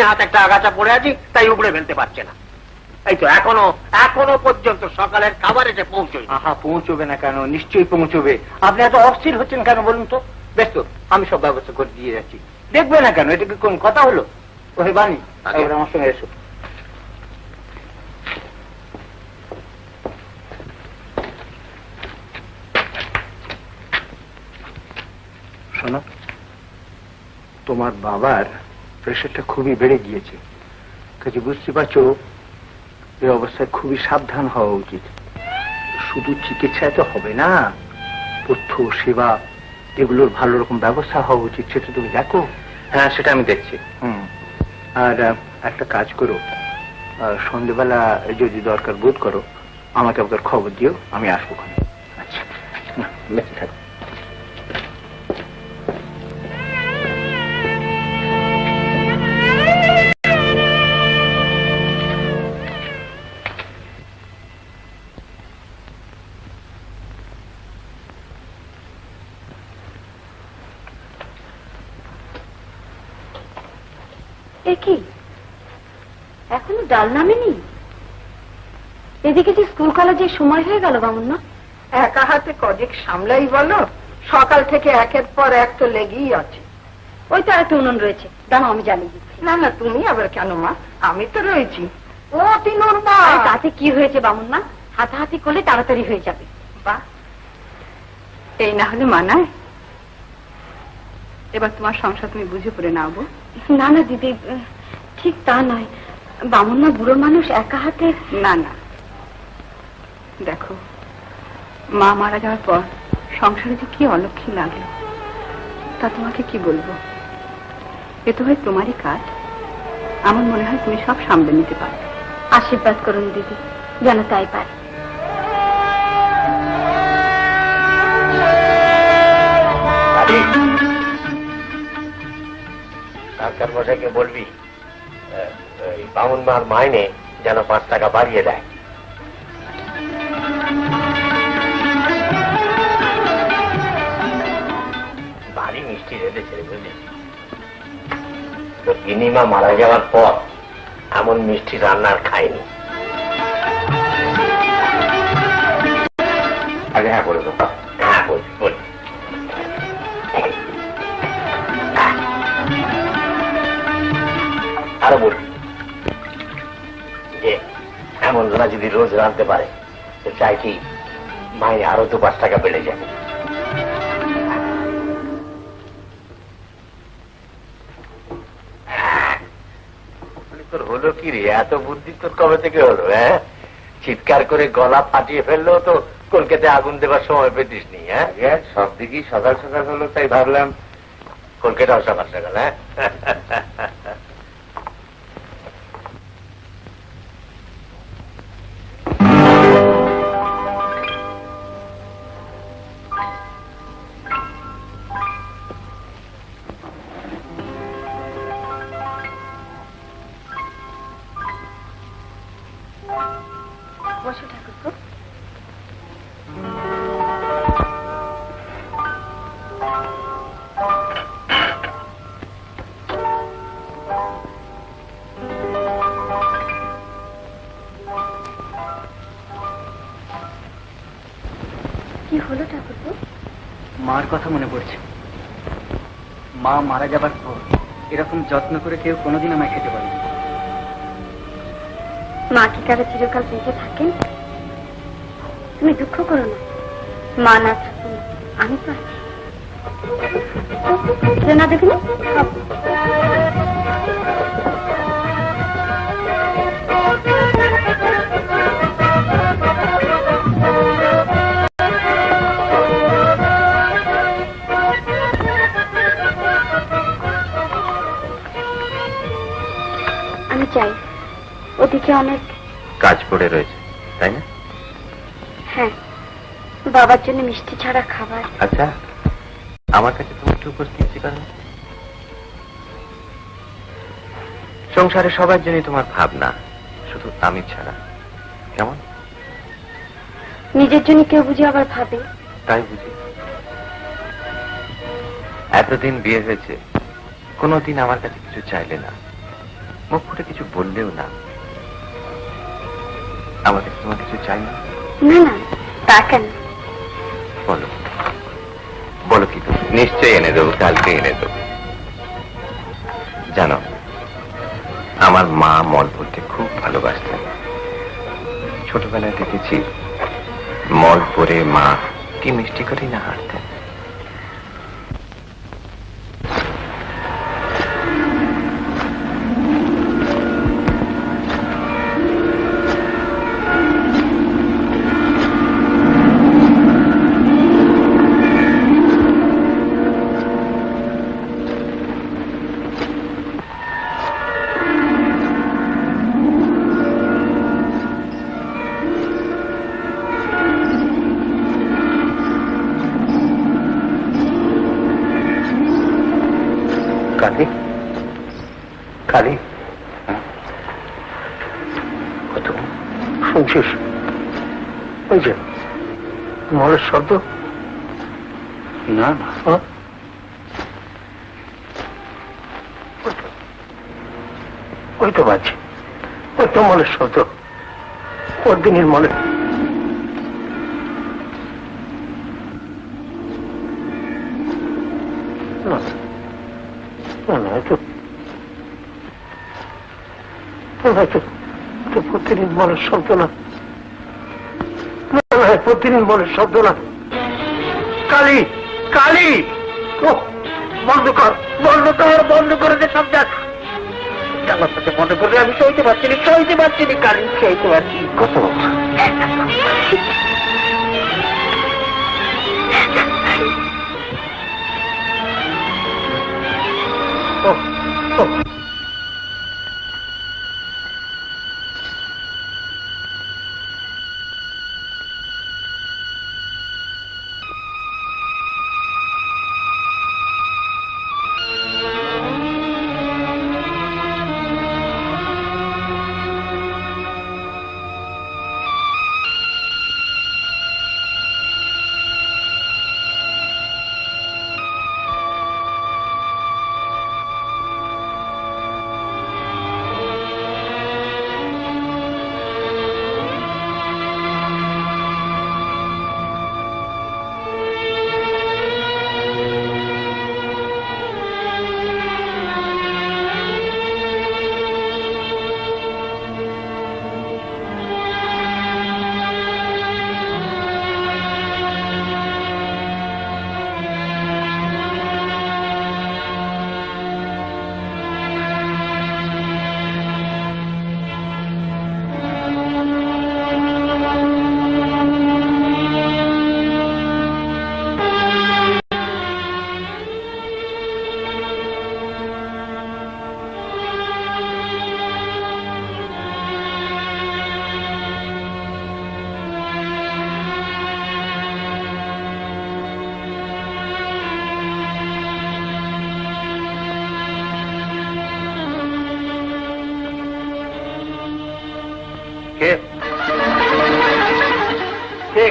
হাতে একটা আগাছা পড়ে আছি, তাই উপরে ফেলতে পারছে না। এই তো এখনো পর্যন্ত সকালের খাবার এসে পৌঁছই। আহা, পৌঁছবে না কেন? নিশ্চয়ই পৌঁছবে। আপনি এত অস্থির হচ্ছেন কেন বলুন তো? বেশ, তো আমি সব ব্যবস্থা করে দিয়ে যাচ্ছি। দেখবে না কেন? এটা কি কোন কথা হলো? ওহে বানি, আমার সঙ্গে এসো। শোনো, তোমার বাবার প্রেশারটা খুবই বেড়ে গিয়েছে। কাজে বুঝতে পারছো, এই অবস্থায় খুবই সাবধান হওয়া উচিত। শুধু চিকিৎসায় তো হবে না, পথ্য সেবা এগুলোর ভালো রকম ব্যবস্থা হওয়া উচিত। সেটা তুমি দেখো। হ্যাঁ, সেটা আমি দেখছি। আর একটা কাজ করো, সন্ধ্যেবেলা যদি দরকার বোধ করো আমাকে একবার খবর দিও, আমি আসবো। আচ্ছা, বেঁচে থাকো। কি এখনো ডাল নামেনি? এদিকে যে স্কুল কলেজের সময় হয়ে গেল বামুন না। একা হাতে কদিক সামলাই বলো, সকাল থেকে একের পর এক তো লেগেই আছে। ওই তো একটা উনুন রয়েছে, দাঁড়াও আমি জ্বালিয়ে দিচ্ছি। না না, তুমি আবার কেন মা? আমি তো রয়েছি। ও তিনুর মা, তাতে কি হয়েছে বামুন না? হাতাহাতি করলে তাড়াতাড়ি হয়ে যাবে। বাহ, এই না হলে মানায়? এবার তোমার সংসার তুমি বুঝে পড়ে নাও। না না দিদি, ঠিক তা নয়। বামুন না বুড়ো মানুষ, একা হাতে। না না, দেখো, মা মারা যাওয়ার পর সংসারে যে কি অলক্ষী লাগলো তা তোমাকে কি বলবো। এ তো হয় তোমারই কাজ। আমার মনে হয় তুমি সব সামলে নিতে পারো। আশীর্বাদ করুন দিদি, যেন তাই পারে। সরকার মশাইকে বলবি বামুন মার মাইনে যেন 5 টাকা বাড়িয়ে দেয়। ভারী মিষ্টি রেঁধেছে বুঝলি তো। গিনিমা মারা যাওয়ার পর এমন মিষ্টি রান্নার খাইনি। আগে হ্যাঁ বলে দেবো। হ্যাঁ বলবি বলবি। আরো বলবি যে এমন রান্না যদি রোজ রাঁধতে পারে তো চাই কি মাইনে আরো 2-5 টাকা বেড়ে যাবে। তোর হলো কি রে, এত বুদ্ধি তোর কবে থেকে হলো? হ্যাঁ, চিৎকার করে গলা ফাটিয়ে ফেললেও তো কলকাতায় আগুন দেবার সময় পেতিস নি। হ্যাঁ, সব দিকেই সকাল সকাল হলো, তাই ভাবলাম কলকাতাও সকাল সকাল। হ্যাঁ, বসো ঠাকুরপো। কি হলো ঠাকুরপো? মার কথা মনে পড়ছে। মা মারা যাবার পর এরকম যত্ন করে কেউ কোনোদিন আমায় খেতে পারেনি। মা কি তারা চিরকাল বেঁচে থাকেন? তুমি দুঃখ করো না, মা না থাকুন আমি তো আছি। না দেখুন, আমি চাই। ওদিকে অনেক কাজ পড়ে রয়েছে, তাই না? হ্যাঁ, বাবার জন্য মিষ্টি ছাড়া খাবার। আচ্ছা, আমার কাছে তুমি একটু উপস্থিত কারণ সংসারে সবার জন্য তোমার ভাবনা, শুধু আমি ছাড়া। কেমন? নিজের জন্য কেউ বুঝে আবার ভাবে। তাই বুঝি। এতদিন বিয়ে হয়েছে, কোনোদিন আমার কাছে কিছু চাইলে না, মুখ ফুটে কিছু বললেও না। আমার কাছে তোমার কিছু চাই না? না না, তা কেন? বলো বলো কি তুমি? নিশ্চয়ই এনে দেবো, কালকে এনে দেবো। জানো, আমার মা মল পড়তে খুব ভালোবাসতেন। ছোটবেলায় দেখেছি মল পরে মা কি মিষ্টি করে না হাঁটতেন। কালী, কালী, শুনছিস? ওই যে মলের শব্দ। না না, ওই তো বাজছে, ওই তো মলের শব্দ, ওর দিনের মলে। প্রতিদিন মনের শব্দ না, প্রতিদিন মনের শব্দ না। কালী, কালী, বন্ধ কর, বন্ধ কর, বন্ধ করে দে সব। যাক, আমার সাথে মনে করলে আমি সইতে পারছি না, সইতে পারছি না কালী, সইতে পারছি। কত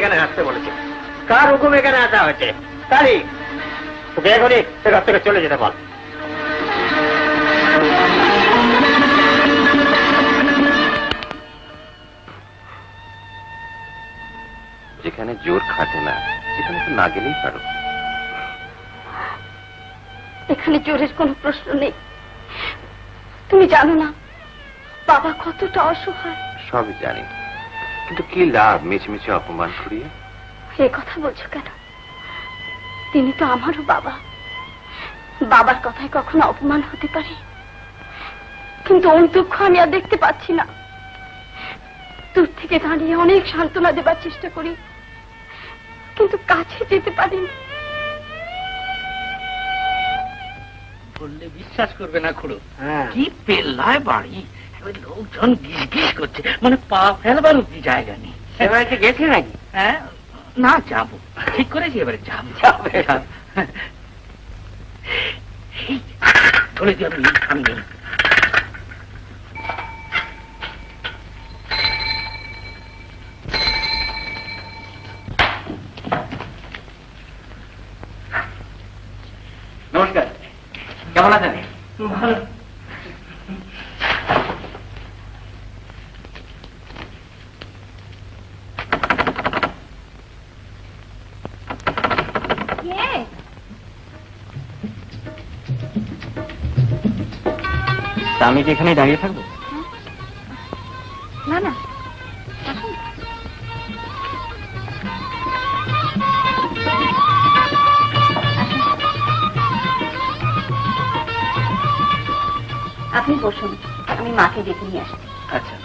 এখানে আসতে বলেছে? কার হুকুম এখানে আসা হয়েছে? কালী, তোকে এখনই ঘর থেকে চলে যেতে বল। যেখানে জোর খাটে না সেখানে তো না গেলেই পারো। এখানে জোরের কোনো প্রশ্ন নেই। তুমি জানো না বাবা কতটা অসহায়। সবই জানি, কিন্তু কি লাভ মিছমিছে অপমান করিয়ে? এ কথা বলছো কেন? তিনি তো আমারও বাবা। বাবার কথায় কখনো অপমান হতে পারে? কিন্তু ওর দুঃখ আমি আর দেখতে পাচ্ছি না। দূর থেকে দাঁড়িয়ে অনেক সান্ত্বনা দেবার চেষ্টা করি, কিন্তু কাছে যেতে পারিনি। বললে বিশ্বাস করবে না খুড়ো, কি পেল্লায় বাড়ি, লোকজন গিস গিস করছে, মানে পা ফেলবার অব্দি জায়গা নেই। এবারে গেছে নাকি? হ্যাঁ, না যাবো, ঠিক করেছি এবারে যাবো। ধরে দিয়ে আমি নেই। নমস্কার, কেমন আছেন? ভালো। আমি কি এখানে দাঁড়িয়ে থাকবো? না না, আপনি বসুন, আমি মাকে ডেকে নিয়ে আসছি। আচ্ছা।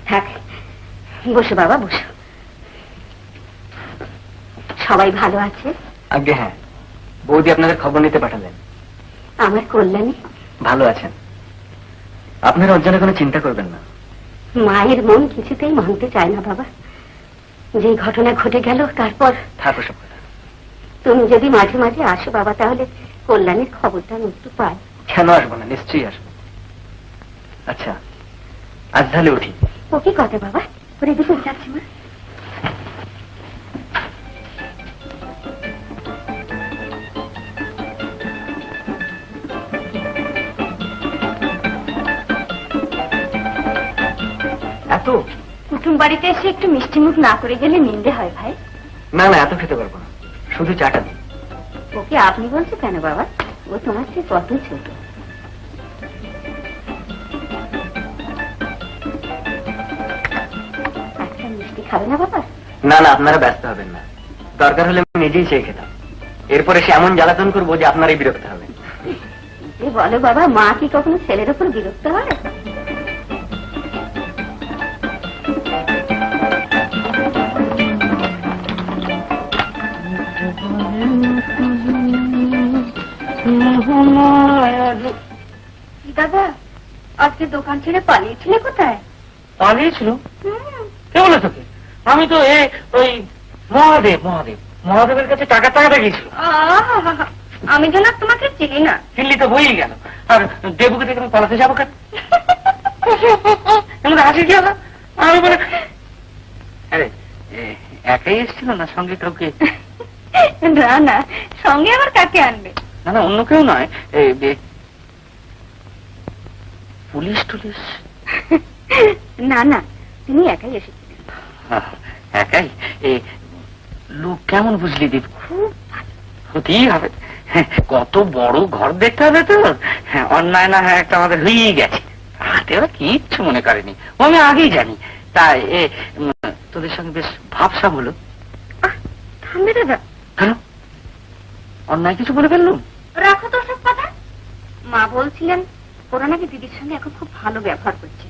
থাক, বসো বাবা, বসো। সবাই ভালো আছে? আগে হ্যাঁ, বৌদি আপনাদের খবর নিতে পাঠালেন। আমার কল্যাণী ভালো আছেন, আপনারা ওর জন্য কোনো চিন্তা করবেন না। মায়ের মন কিছুতেই মানতে চায় না বাবা। যে ঘটনা ঘটে গেল তারপর থাকো সব কথা। তুমি যদি মাঝে মাঝে আসো বাবা, তাহলে কল্যাণীর খবরটা আমি একটু পাই। কেন আসবো না, নিশ্চয়ই আসবো। আচ্ছা, আজ তাহলে উঠি। ও কি কথা বাবা, ওরে দিকে যাচ্ছি মা। এত? কুটুম বাড়িতে এসে একটু মিষ্টি মুখ না করে গেলে নিন্দে হয় ভাই। না না, এত খেতে পারবো না, শুধু চাটা দিন। ওকে আপনি বলছো কেন বাবা? ও তোমার চেয়ে কত ছোট। আচ্ছা, মিষ্টি খাবে না বাবা? না না, আপনারা ব্যস্ত হবেন না, দরকার হলে আমি নিজেই চেয়ে খেতাম। এরপরে সে এমন জ্বালাতন করবো যে আপনারই বিরক্ত হবে। যে বলো বাবা, মা কি কখনো ছেলের উপর বিরক্ত হয়? দাদা, আজকে দোকান ছেড়ে পালিয়েছিলে কোথায়? পালিয়েছিল? কে বলে তোকে? আমি তো ওই মহাদেবের কাছে টাকা গিয়েছিল। আমি যেন তোমাকে চিনি না। চিনলি তো হয়েই গেল। আর দেবুকে দেখে আমি পালাতে যাবো কেন? এমন হাসি কি হলো? আমি বলে আরে একাই এসছিল না সঙ্গে কাউকে? না না, সঙ্গে আবার কাকে আনবে? না না, অন্য কেউ নয়, পুলিশ টুলিশ? না না, তিনি একাই এসেছিলেন। একাই? লোক কেমন বুঝলি দীপ? খুব ভালো। হতেই হবে, কত বড় ঘর দেখতে হবে তো। অন্যায় না হয় একটা আমাদের হয়েই গেছে, হাতে ওরা কিচ্ছু মনে করেনি, ও আমি আগেই জানি। তাই তোদের সঙ্গে বেশ ভাবসাব হলো। থামবে দাদা। কেন, অন্যায় কিছু বলে ফেললুম? রাখো তো সব কথা। মা বলছিলেন ওরা নাকি দিদির সঙ্গে এখন খুব ভালো ব্যবহার করছে।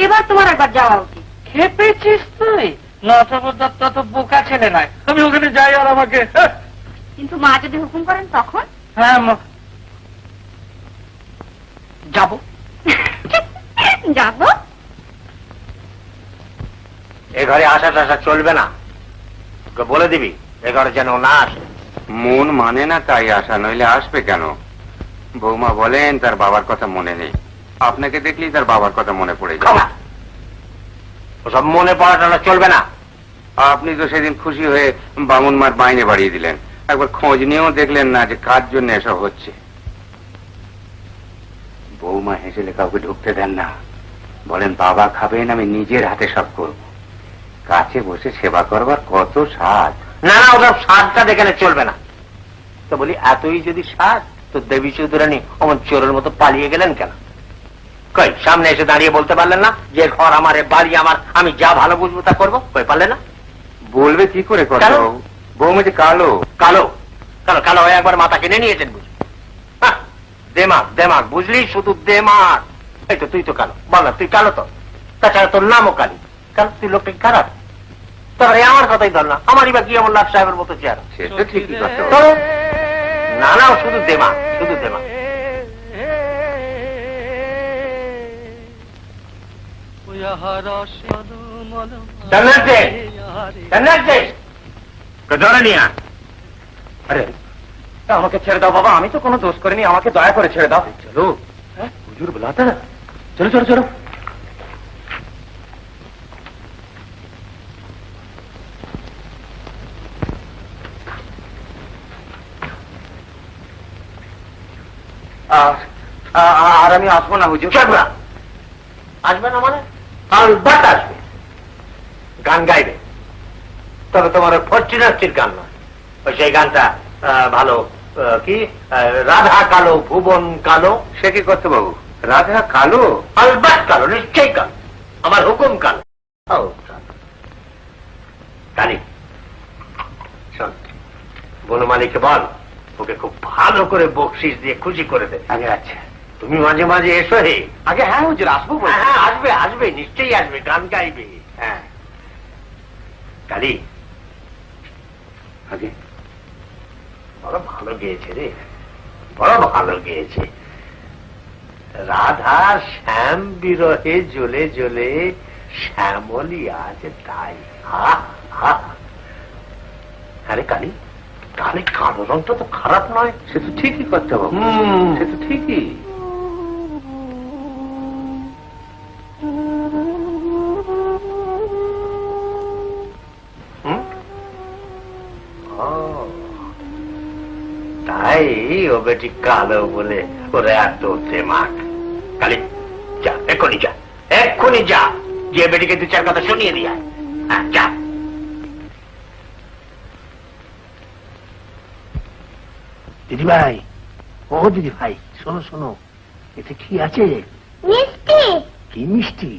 এবার তোমার একবার যাওয়া উচিত। খেপেছিস তুই? নটবর দত্ত তো বোকা ছেলে নয়, আমি ওখানে যাই আর আমাকে কিন্তু মা যদি হুকুম করেন তখন? হ্যাঁ যাবো। যাবো। এ ঘরে আসা টাসা চলবে না, ওকে বলে দিবি এ ঘরে যেন না আসে। মন মানে না তাই আসা, নইলে আসবে কেন? বৌমা বলেন তার বাবার কথা মনে নেই, আপনাকে দেখলেই তার বাবার কথা মনে পড়ে যায়। খাওয়া ওসব মনে পড়াটা চলবে না। আপনি তো সেদিন খুশি হয়ে বামুন মার বাইনে বাড়িয়ে দিলেন, একবার খোঁজ নিয়েও দেখলেন না যে কার জন্য এসব হচ্ছে। বৌমা হেসেলে কাউকে ঢুকতে দেন না, বলেন বাবা খাবেন, আমি নিজের হাতে সব করব। কাছে বসে সেবা করবার কত স্বাদ। না না, ওসব স্বাদটা এখানে চলবে না। তো বলি এতই যদি স্বাদ, তো দেবী চৌধুরানী অমন চোরের মতো পালিয়ে গেলেন কেন? কই সামনে এসে দাঁড়িয়ে বলতে পারলেন না যে ঘর আমার, বাড়ি আমার, আমি যা ভালো বুঝবো তা করবো? কই পারলেন না? বলবে কি করে কথা? কেন? বৌমা যে কালো। কালো কালো কালো হয়ে একবার মাথা কিনে নিয়েছেন বুঝি? দেমাগ দেমাগ, বুঝলি, শুধু দেমাগ। এই তো তুই তো কালো, বল না তুই কালো তো, তাছাড়া তোর নামও কালী। কাল তুই লোকটা খারাপ, তারপরে আমার কথাই ধর না, আমারই বা কি এমন লাভ সাহেবের মতো চেহারা। সে তো ঠিকই কথা। তো না না, শুধু দেমাগ, শুধু দেমাগ। ধরে নিয়ে আরে আমাকে ছেড়ে দাও বাবা, আমি তো কোনো দোষ করিনি, আমাকে দয়া করে ছেড়ে দাও। চলো হুজুর বুলাতা না, চলো চলো চলো। আর আমি আসবো না হুজুর। আসবে না মানে? আলবাত আসবে, গান গাইবে, তবে তোমার ফর্চুনার্সির গান নয়। ওই সেই গানটা ভালো, কি রাধা কালো ভুবন কালো। সে কি করতে বাবু? রাধা কালো? আলবাত কালো, নিশ্চয়ই কালো, আমার হুকুম কালো। কালী শোন, বনমালীকে বল ওকে খুব ভালো করে বকশিস দিয়ে খুশি করে দে। আগে আচ্ছা, তুমি মাঝে মাঝে এসো হে। আগে হ্যাঁ হুজুর আসবো। হ্যাঁ আসবে আসবে, নিশ্চয়ই আসবে, গান গাইবে। হ্যাঁ কালী আগে বড় ভালো গেয়েছে রে, বড় ভালো গেয়েছে। রাধা শ্যাম বিরহে জ্বলে জ্বলে শ্যামলি আজ তাই। আরে কালী, কালী কালো রংটা তো খারাপ নয়। সে তো ঠিকই করতে বাবু, সে তো ঠিকই। তাই ও বেটি কালো বলে ওর এত দেমাগ। কালী যা, এক্ষুনি যা, এক্ষুনি যা, যে বেটিকে দু চার কথা শুনিয়ে দিয়া। হ্যাঁ যা। দিদি ভাই, ও দিদি ভাই, শোনো শোনো, এতে কি আছে? মিষ্টি, কি মিষ্টি?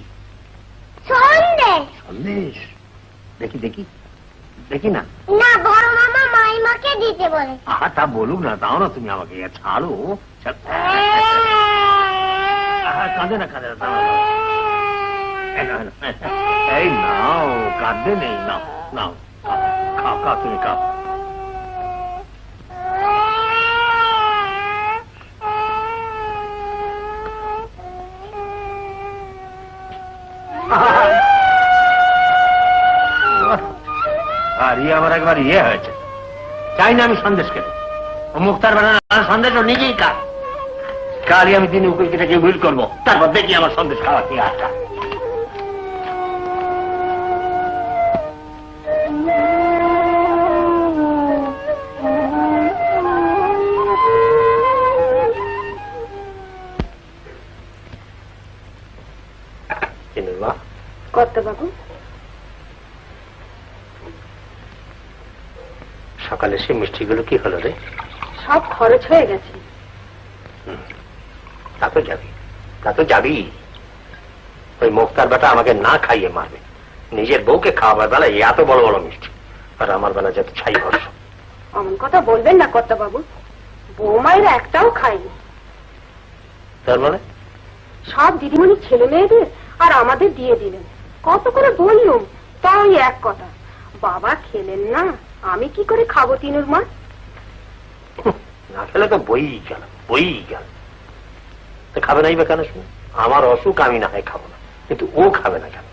সন্দেশ। সন্দেশ? দেখি দেখি দেখি না। না, বড় মামা মাইমাকে দিতে বলে। তা বলুক না, দাও না তুমি আমাকে, ছাড়ো। কাঁদে না কাঁদে না, দাও এই নাও, কাঁদবে নেই, নাও নাও, খাও খাও, তুমি খাও। আর আমার একবার হয়েছে, চাই না আমি সন্দেশ খেতে। ও মুক্তার বানানো সন্দেশ ও নিজেই খায়। কালই আমি তিনি উকিলকে থেকে উইল করবো, তারপর দেখি আমার সন্দেশ খাওয়া কি আশা। কত বাবু, সকালে সে মিষ্টিগুলো কি হলো রে? সব খরচ হয়ে গেছে। তা তো যাবি, তা তো যাবি। ওই মুক্তার বেটা আমাকে না খাইয়ে মারবে, নিজের বউকে খাওয়াবার বেলায় এত বড় বড় মিষ্টি, আর আমার বেলা যত ছাই ভরস। অমন কথা বলবেন না কর্তা বাবু, বৌমায়ের একটাও খায়নি। তার মানে সব দিদিমণি ছেলে মেয়েদের আর আমাদের দিয়ে দিলেন। কত করে বললুম, তাই এক কথা। বাবা খেলেন না, আমি কি করে খাবো তিনুর মা? না খেলে তো বই গেল, বই গেল। তো খাবে নাই বা কেন? শুনে আমার অসুখ, আমি না হয় খাবো না, কিন্তু ও খাবে না কেন?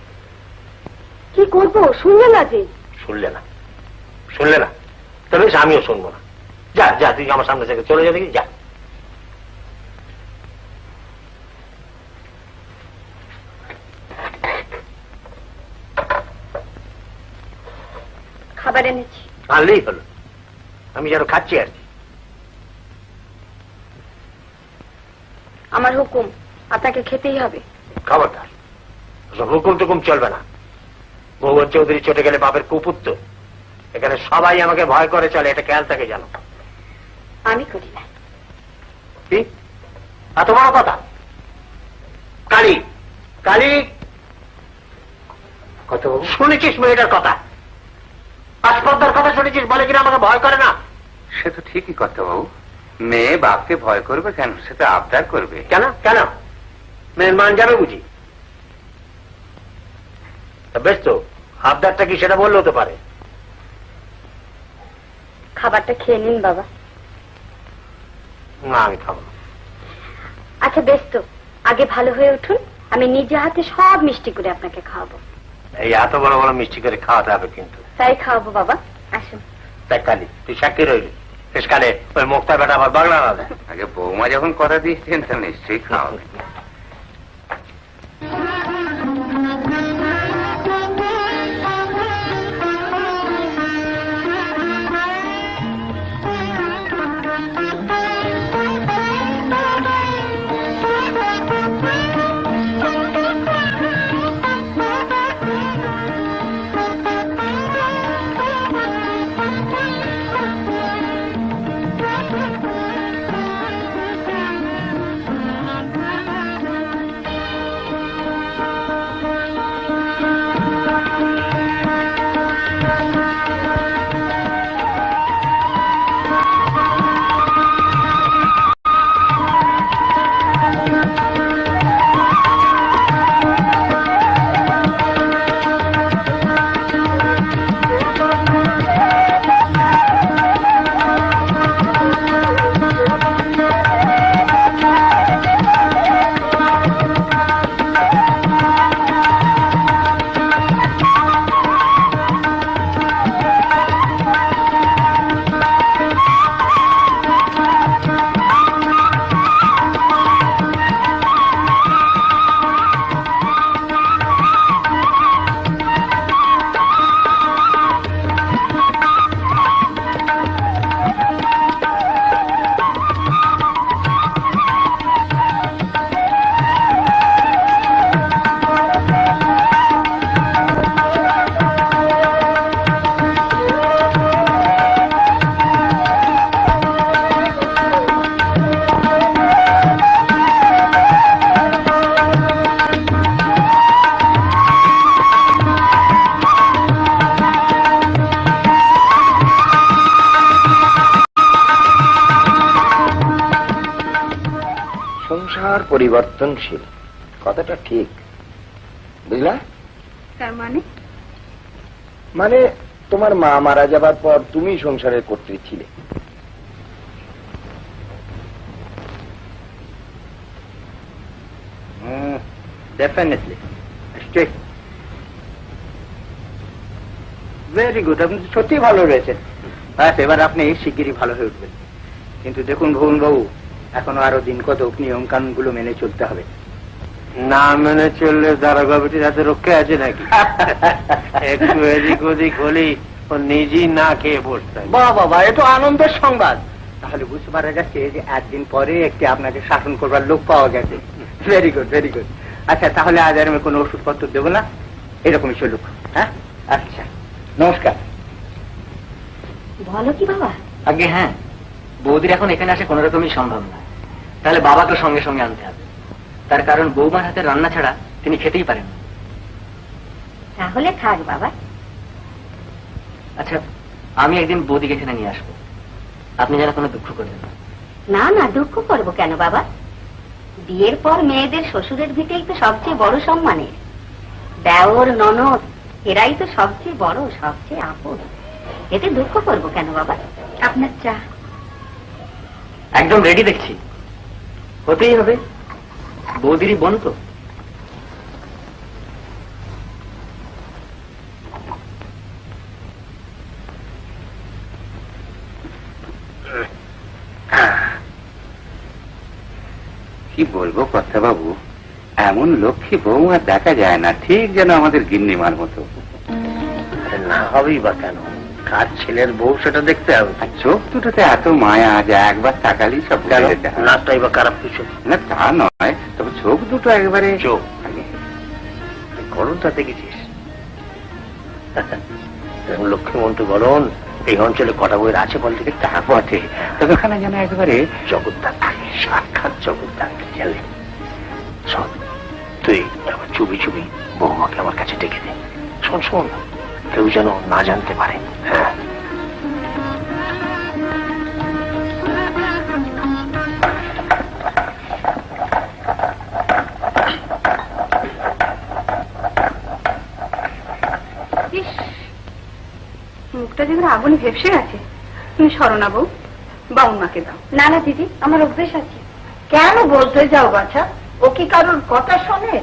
কি করবো, শুনলে না যে? শুনলে না, শুনলে না, তবে আমিও শুনবো না। যা যা, তুই আমার সামনে থেকে চলে যা, দেখি যা। খাবার এনেছি। আনলেই হলো, আমি যেন খাচ্ছি আর কি। আমার হুকুম, আপনাকে খেতেই হবে। খবরদার, হুকুম টুকুম চলবে না। ভগবান চৌধুরী চটে গেলে বাপের কুপুত্র। এখানে সবাই আমাকে ভয় করে চলে, এটা খেয়াল থাকে জানো। আমি করি না। কি এত বড় কথা? কালী, কালী, কত শুনেছিস মেয়েটার কথা? আসপর্দার কথা শুনেছিস, বলে কিনা আমাকে ভয় করে না। সে তো ঠিকই কথা বাবু, মেয়ে বাপকে ভয় করবে কেন? সে তো আবদার করবে। কেন কেন? মেয়ের মান যাবে বুঝি? বেশ তো, আবদারটা কি সেটা বললেও তো পারে। খাবারটা খেয়ে নিন বাবা। না, আমি খাবো না। আচ্ছা বেশ তো, আগে ভালো হয়ে উঠুন, আমি নিজে হাতে সব মিষ্টি করে আপনাকে খাওয়াবো। এই এত বড় বড় মিষ্টি করে খাওয়াতে হবে কিন্তু। তাই খাওয়াবো বাবা, আসুন। তাই কালী, তুই সাক্ষী রইলি, শেষকালে ওই মুক্তার বেটা আবার বাংলা না দেয়। আগে বৌমা যখন কথা দিয়েছেন তা নিশ্চয়ই খাওয়াবে। সংসার পরিবর্তনশীল, কথাটা ঠিক, বুঝলা? তার মানে? মানে তোমার মা মারা যাবার পর তুমি সংসারের কর্ত্রী ছিলে। Definitely, very good. আপনি সত্যি ভালো রয়েছেন। ব্যাস, এবার আপনি শিগগিরই ভালো হয়ে উঠবেন। কিন্তু দেখুন ভুবন বাবু, এখনো আরো দিন কতক নিয়ম কানুন গুলো মেনে চলতে হবে। না মেনে চললে দারোগা বেটির হাতে রক্ষা আছে নাকি? একটু এদিক ওদিক হলেই ও নিজেই না খেয়ে বসতে। বাহ বাবা, এ তো আনন্দের সংবাদ। তাহলে বুঝতে পারা যাচ্ছে যে একদিন পরে একটি আপনাকে শাসন করবার লোক পাওয়া গেছে। Very good, very good. আচ্ছা, তাহলে আজ আর আমি কোনো ওষুধপত্র দেবো না, এরকমই চলুক। হ্যাঁ, আচ্ছা, নমস্কার। বলো কি বাবা? আগে হ্যাঁ, বৌদির এখন এখানে আসা কোনো রকমই সম্ভব না, তাহলে বাবাকে সঙ্গে সঙ্গে আনতে হবে। তার কারণ বৌমার হাতে রান্না ছাড়া তিনি খেতেই পারেন না। তাহলে থাক বাবা। আচ্ছা, আমি একদিন বৌদিকে এখানে নিয়ে আসবো, আপনি যেন কোনো দুঃখ করবেন না। না না, দুঃখ করবো কেন বাবা? বিয়ের পর মেয়েদের শ্বশুরের ভিটেই তো সবচেয়ে বড় সম্মানের। দেওর ননদ এরাই তো সবচেয়ে বড়, সবচেয়ে আপন। এতে দুঃখ করবো কেন বাবা? আপনার চা। একদম রেডি দেখছি, হতেই হবে, বৌদিরই বোন তো। কি বলবো কথা বাবু, এমন লক্ষ্মী বউ আর দেখা যায় না, ঠিক যেন আমাদের গিন্নিমার মতো। না হবেই বা কেন, কার ছেলের বউ সেটা দেখতে হবে। আর চোখ দুটোতে এত মায়া যে একবার তাকালেই সব কেন? ভুলে যেতে হয়। নাচটাই বা খারাপ কিছু না তা নয়, তবে চোখ দুটো একবারে চোখ গরমটা দেখেছিস? লক্ষ্মী মন্টু গরম এই অঞ্চলে কটা বইয়ের আছে বলতে? তা বটে, তবে ওখানে যেন একবারে জগদ্দার থাকে, সাক্ষাৎ জগদ্দার জানলে। শোন, তুই আমার চুপি চুপি বৌমাকে আমার কাছে ডেকে দে। শোন শোন, কেউ যেন না জানতে পারে। হ্যাঁ, মুখটা যেগুলো আগুনে ভেসে গেছে। তুমি সরনা বউ, বাউন মাকে দাও। না না দিদি, আমার অভ্যেস আছে। কেন বলতে যাও বাছা? ও কি কারোর কথা শোনে?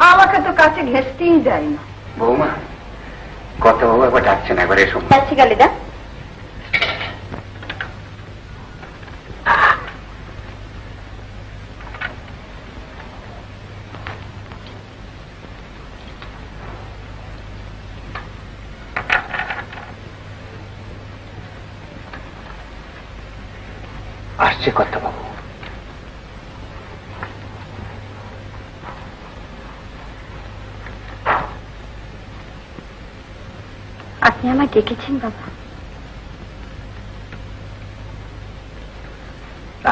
আমাকে তো কাছে ঘেঁষতেই যায় না। বৌমা, কত বাবু একবার ডাকছেন, একবার এসো। যাচ্ছি কালিদা। আসছে কথা বাবু। আপনি আমায় ডেকেছেন বাবা?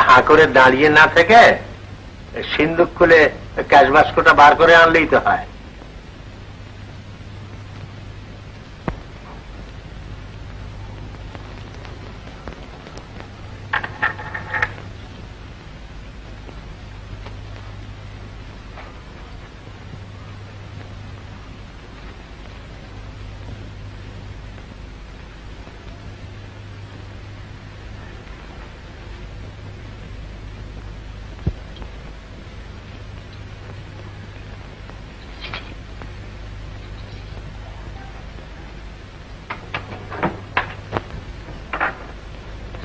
হা করে দাঁড়িয়ে না থেকে সিন্দুক খুলে ক্যাশ বাস্কটা বার করে আনলেই তো হয়।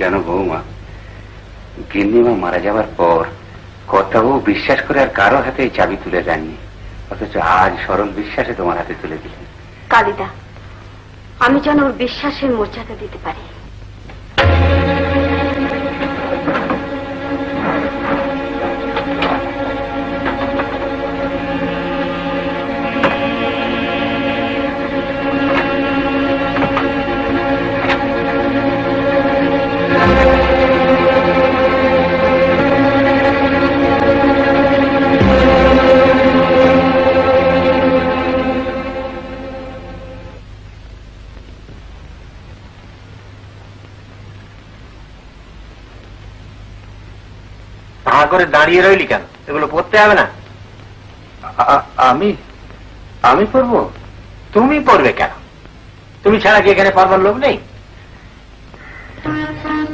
জানো বৌমা, গিন্নিমা মারা যাওয়ার পর কর্তাবু বিশ্বাস করে আর কারো হাতে এই চাবি তুলে দেননি, অথচ আজ সরল বিশ্বাসে তোমার হাতে তুলে দিলেন। কালিদা, আমি যেন ওর বিশ্বাসের মর্যাদা দিতে পারি। হা করে দাঁড়িয়ে রইলি কেন? এগুলো পড়তে হবে না? আমি পড়বো? তুমি পড়বে কেন? তুমি ছাড়া কি এখানে পড়বার লোক নেই?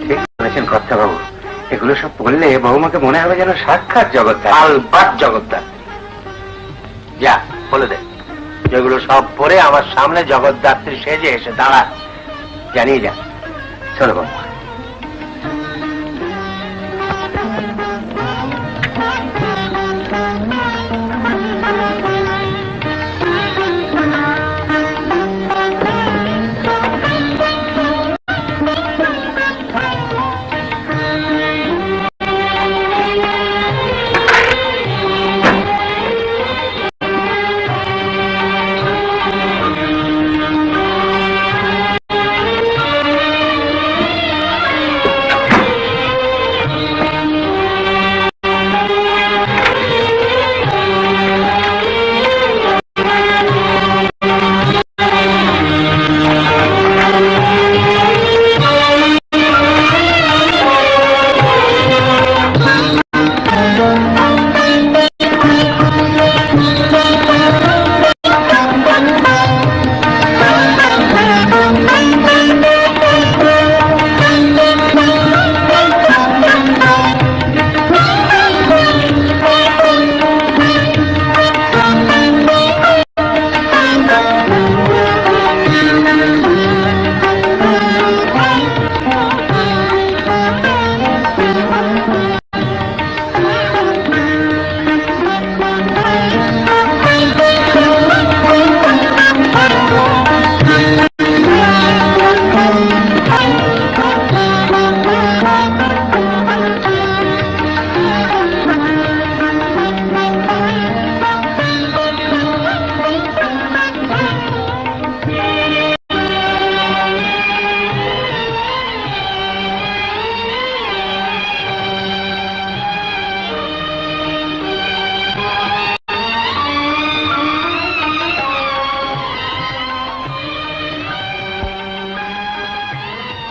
ঠিক বলেছেন কর্তাবাবু, এগুলো সব পড়লে বৌমাকে মনে হবে যেন সাক্ষাৎ জগদ্ধাত্রী। আলবাত জগদ্ধাত্রী। যা বলে দে, যেগুলো সব পড়ে আমার সামনে জগদ্ধাত্রী সেজে এসে দাঁড়া। জানিয়ে যা। চলো বৌমা।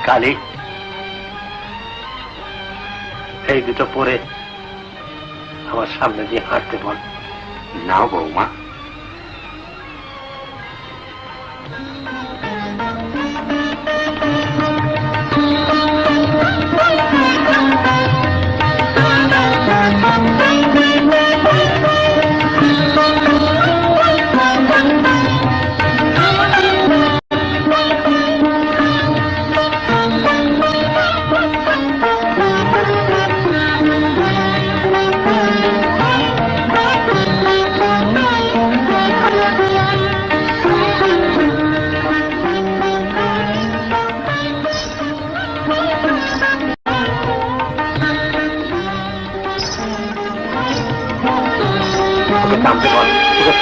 কালী, এই দুটো পরে আমার সামনে দিয়ে হাঁটতে বল। নাও বৌমা।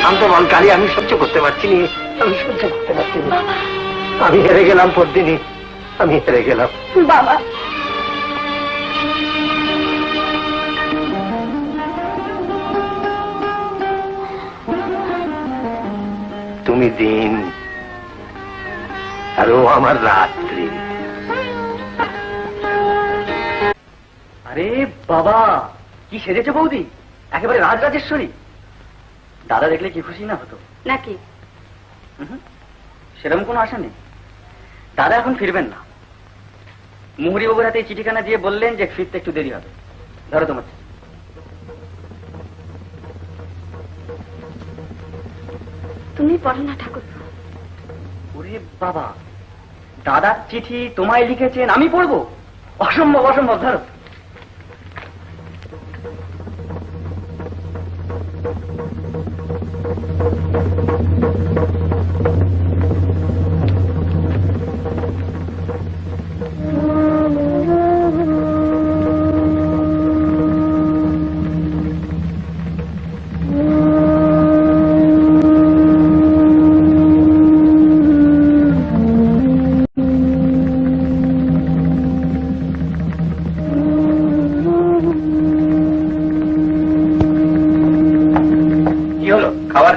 শান্ত বল কালী, আমি সহ্য করতে পারছি না, আমি সহ্য করতে পারছি না। আমি হেরে গেলাম পরদিনই, আমি হেরে গেলাম। বাবা, তুমি দিন আর ও আমার রাত্রি। আরে বাবা, কি সেজেছে বৌদি, একেবারে রাজরাজেশ্বরী। দাদা দেখলে কি খুশি না হতো নাকি? সেরকম কোনো আশা নেই। দাদা এখন ফিরবেন না। মুহুরী বাবুর হাতে চিঠিখানা দিয়ে বললেন যে ফিরতে একটু দেরি হবে। ধরো তোমার চিঠি। তুমি পড়ো না ঠাকুর। ওরে বাবা, দাদার চিঠি তোমায় লিখেছেন, আমি পড়বো? অসম্ভব, অসম্ভব। ধরো।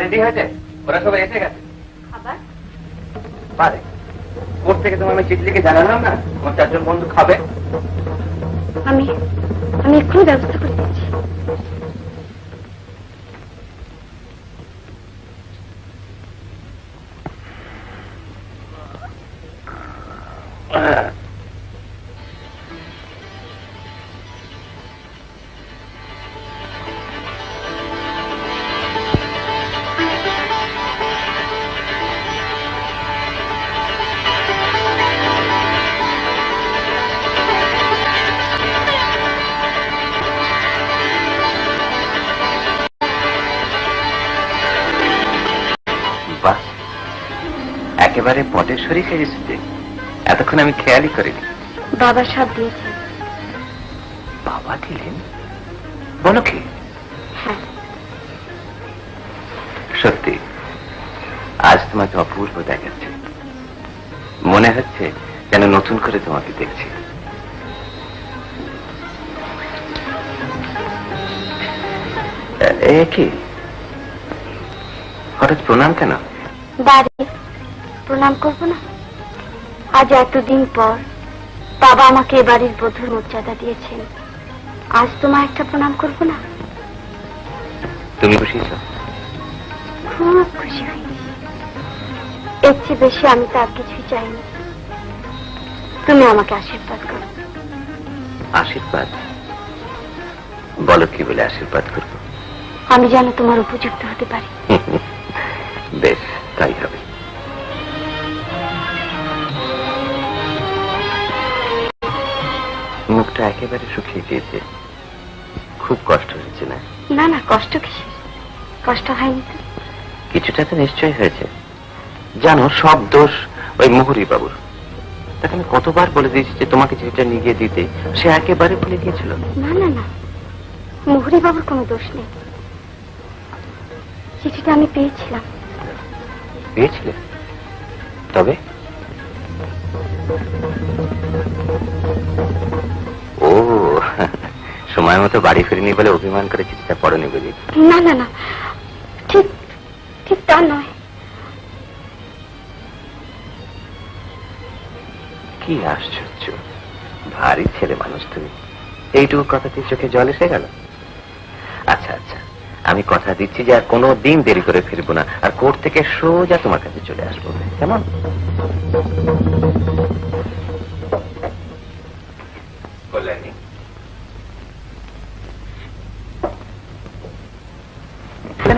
রেডি হয়েছে? ওরা সবাই এসে গেছে। বারে কোর্ট থেকে তোমার আমি চিঠি লিখে জানালাম না তোমার 4 জন বন্ধু খাবে। আমি এক্ষুনি ব্যবস্থা করে দিচ্ছি। একেবারে পটেশ্বরী সেজেছে, এতক্ষণ আমি খেয়ালই করিনি। বাবা সাথ দিয়েছেন। বাবা দিলেন? বলো কি? হ্যাঁ, সত্যি আজ তোমাকে অপূর্ব দেখাচ্ছে। মনে হচ্ছে যেন নতুন করে তোমাকে দেখছি। এ কি হঠাৎ প্রণাম কেন? বাড়ি প্রণাম করবো না? আজ এতদিন পর বাবা আমাকে এ বাড়ির বধূর মর্যাদা দিয়েছেন, আজ তোমার একটা প্রণাম করবো না? তুমি খুশি? খুব খুশি হয়েছি। এর চেয়ে বেশি আমি তো আর কিছুই চাইনি। তুমি আমাকে আশীর্বাদ করো। আশীর্বাদ? বলো কি বলে আশীর্বাদ করবো? আমি যেন তোমার উপযুক্ত হতে পারি। বেশ, তাই হবে। মুখটা একেবারে শুকিয়ে গিয়েছে, খুব কষ্ট হয়েছে না? না না, কষ্ট কিসের? কষ্ট হয়নি তো? কিছুটা তো নিশ্চয়ই হয়েছে। জানো, সব দোষ ওই মুহুরী বাবুর। তাকে আমি কতবার বলে দিয়েছি যে তোমাকে চিঠিটা নিয়ে গিয়ে দিতে, সে একেবারে ভুলে গিয়েছিল। না না না, মুহুরী বাবুর কোনো দোষ নেই। চিঠিটা আমি পেয়েছিলাম। পেয়েছিলে? তবে ও সময় মতো বাড়ি ফিরিনি বলে অভিমান করে চিঠিটা পড়েনি বুঝি? না না না, ঠিক ঠিক তা নয়। কি আশ্চর্য, ভারী ছেলে মানুষ তুমি, এইটুকু কথাতে চোখে জল এসে গেল। আচ্ছা আচ্ছা, আমি কথা দিচ্ছি যে আর কোনো দিন দেরি করে ফিরবো না, আর কোর্ট থেকে সোজা তোমার কাছে চলে আসবো, কেমন? কল্যাণী,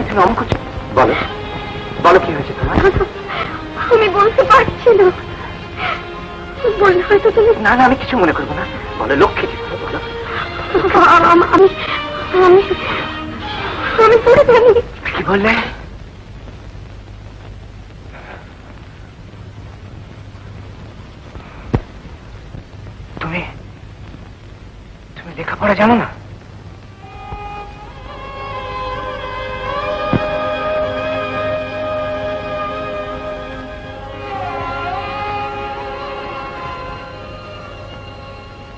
তুমি অমন করছো? বলো বলো, কি হয়েছে তোমার? আমি বলতে পারছি না, বললে হয়তো তুমি। না না, আমি কিছু মনে করবো না, বলো লক্ষ্মী, বলো। আমি আমি আমি পড়ে জানি। কি বললে? তুমি তুমি লেখাপড়া জানো না?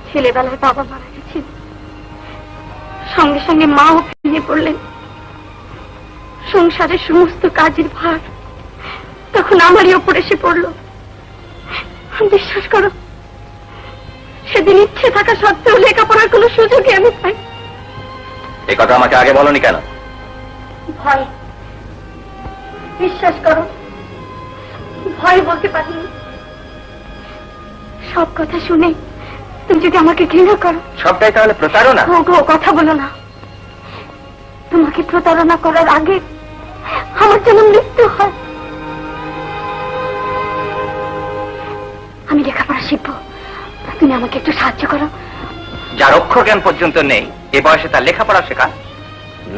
ছেলেবেলায় বাবা মারা গেছিল, সঙ্গে সঙ্গে মাও ভেঙে পড়লেন। সংসারের সমস্ত কাজের ভার তখন আমারই ওপর এসে পড়ল। বিশ্বাস করো, সেদিন ইচ্ছে থাকা সত্ত্বেও লেখাপড়ার কোনো সুযোগই আমি পাই। এই কথা আমাকে আগে বলনি কেন? ভয়, বিশ্বাস করো, ভয় বলতে পারিনি। সব কথা শুনে তুমি যদি আমাকে ঘৃণা করো। সবটাই তাহলে প্রতারণা? কথা বলো না, তোমাকে প্রতারণা করার আগে আমার যেন মৃত্যু হয়। আমি লেখাপড়া শিখবো, তুমি আমাকে একটু সাহায্য করো। যার অক্ষর জ্ঞান পর্যন্ত নেই এ বয়সে তার লেখাপড়া শেখা?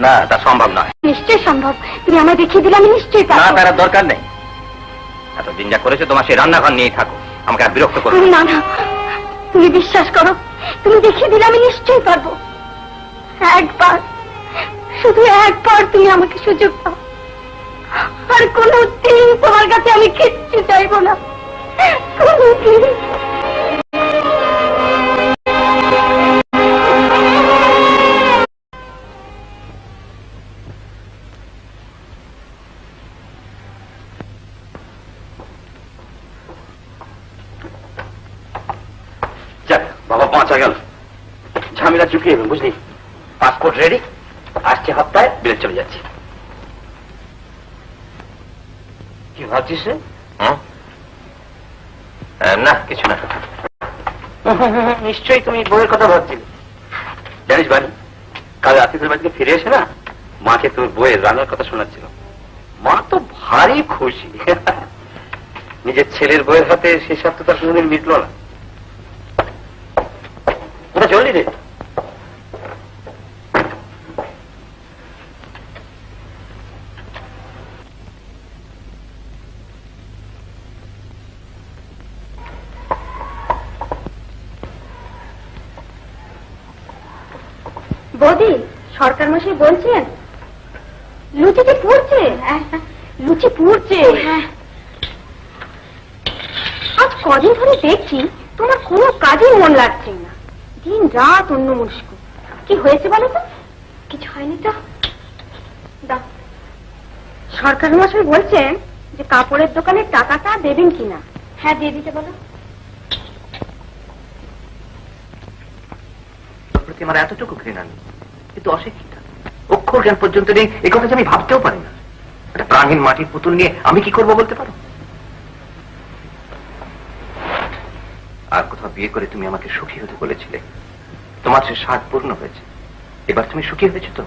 না, তা সম্ভব নয়। নিশ্চয়ই সম্ভব, তুমি আমায় দেখিয়ে দিলে আমি নিশ্চয়ই না, পারবো। তার দরকার নেই। এতদিন যা করেছে তোমার সেই রান্নাঘর নিয়েই থাকো, আমাকে আর বিরক্ত করো না না, তুমি বিশ্বাস করো, তুমি দেখিয়ে দিলে আমি নিশ্চয়ই পারবো। একবার, শুধু একবার তুমি আমাকে সুযোগ দাও, আর কোনো দিন তোমার কাছে আমি কিচ্ছু চাইবো না, কোনোদিন। যাক বাবা, বাঁচা গেল, ঝামেলা চুকিয়ে যাবে, বুঝলি? পাসপোর্ট রেডি, আসছে সপ্তাহে বিলেত চলে যাচ্ছি। কি ভাবছিস রে? না কিছু না। নিশ্চয়ই তুমি বউয়ের কথা ভাবছিলে। জানিস বাড়ি, কাল রাতে তোর বাড়িতে ফিরে এসে না মাকে তোর বউয়ের রান্নার কথা শোনাচ্ছিল। মা তো ভারী খুশি। নিজের ছেলের বউয়ের হাতে সে স্বাদ তো তার কোনোদিন মিটল না। ওটা চললি রে? বৌদি, সরকার মশাই বলছেন লুচিতে পুড়ছে। লুচি পুড়ছে। আজ কদিন ধরে দেখছি তোমার কোনো কাজে মন লাগছে না, দিন রাত অন্য মনস্ক। কি হয়েছে বলো তো? কিছু হয়নি তো। দাও। সরকার মশাই বলছেন যে কাপড়ের দোকানের টাকাটা দেবেন কিনা। হ্যাঁ, দিয়ে দিতে বলো। প্রতি আমার এতটুকু ঘৃণা নেই, কিন্তু অশিক্ষিতা, অক্ষর জ্ঞান পর্যন্ত নেই, এ কথা যে আমি ভাবতেও পারি না। একটা প্রাণহীন মাটির পুতুল নিয়ে আমি কি করবো বলতে পারো? আর কোথাও বিয়ে করে তুমি আমাকে সুখী হতে বলেছিলে, তোমার সে স্বাদ পূর্ণ হয়েছে, এবার তুমি সুখী হয়েছে তো?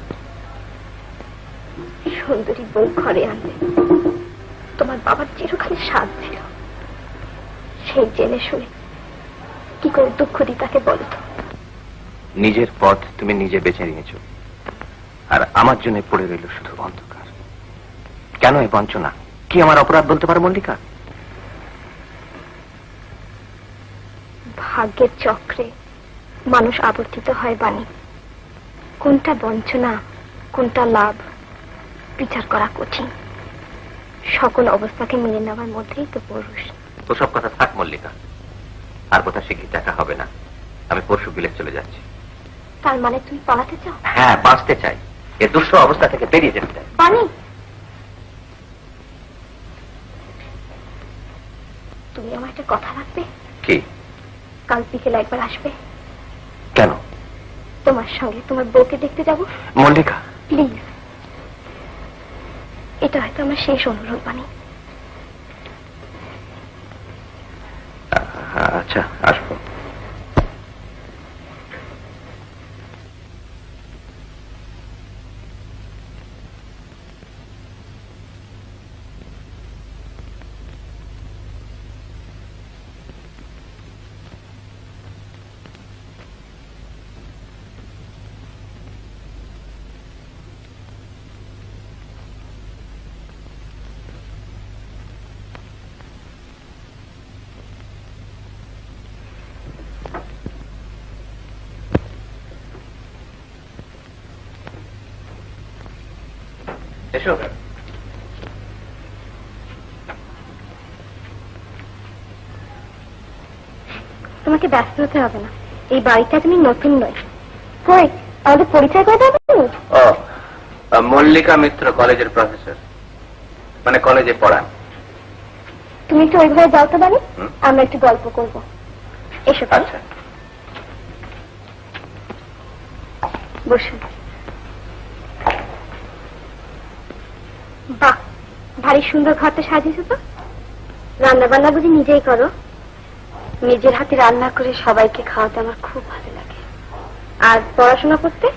সুন্দরী বউ ঘরে আনলে তোমার বাবার চিরখানি স্বাদ ছিল, সেই জেনে শুনে কি করে দুঃখ দিই তাকে বলো তো। নিজের পথ তুমি নিজে বেছে নিয়েছ, আর আমার জন্য পড়ে রইল শুধু অন্ধকার। কেন এই বঞ্চনা? কি আমার অপরাধ বলতে পারো মল্লিকা? ভাগ্যের চক্রে মানুষ আবর্তিত হয় বাণী, কোনটা বঞ্চনা কোনটা লাভ বিচার করা কঠিন। সকল অবস্থাকে মেনে নেওয়ার মধ্যেই তো পুরুষ। ওসব কথা থাক মল্লিকা, আর কথা শিগগির দেখা হবে না। আমি পরশু বিলেত চলে যাচ্ছি। তার মানে তুমি পালাতে চাও? হ্যাঁ, বাঁচতে চাই, এ দুঃস্থ অবস্থা থেকে বেরিয়ে যেতে চাই। বাণী, তুমি আমার একটা কথা রাখবে? কি? কাল বিকেলে একবার আসবে? কেন? তোমার সঙ্গে তোমার বউকে দেখতে যাব। মল্লিকা, প্লিজ, এটা হয়তো আমার শেষ অনুরোধ বাণী। আচ্ছা, আসবো। এসো। তোমাকে ব্যস্ত হতে হবে না, এই বাড়িটা তুমি নতুন নয়। কই আমাদের পরিচয় করে দেবে? ও, মল্লিকা মিত্র, কলেজের প্রফেসর, মানে কলেজে পড়ান। তুমি একটু ওই ঘরে যাও তো বানি, আমরা একটু গল্প করব। এসো। আচ্ছা, বসুন। বাহ, ভারী সুন্দর ঘরটা সাজিয়েছো তো। রান্না বান্না বুঝি নিজেই করো? নিজের হাতে রান্না করে সবাইকে খাওয়াতে আমার খুব ভালো লাগে। আর পড়াশোনা করতে?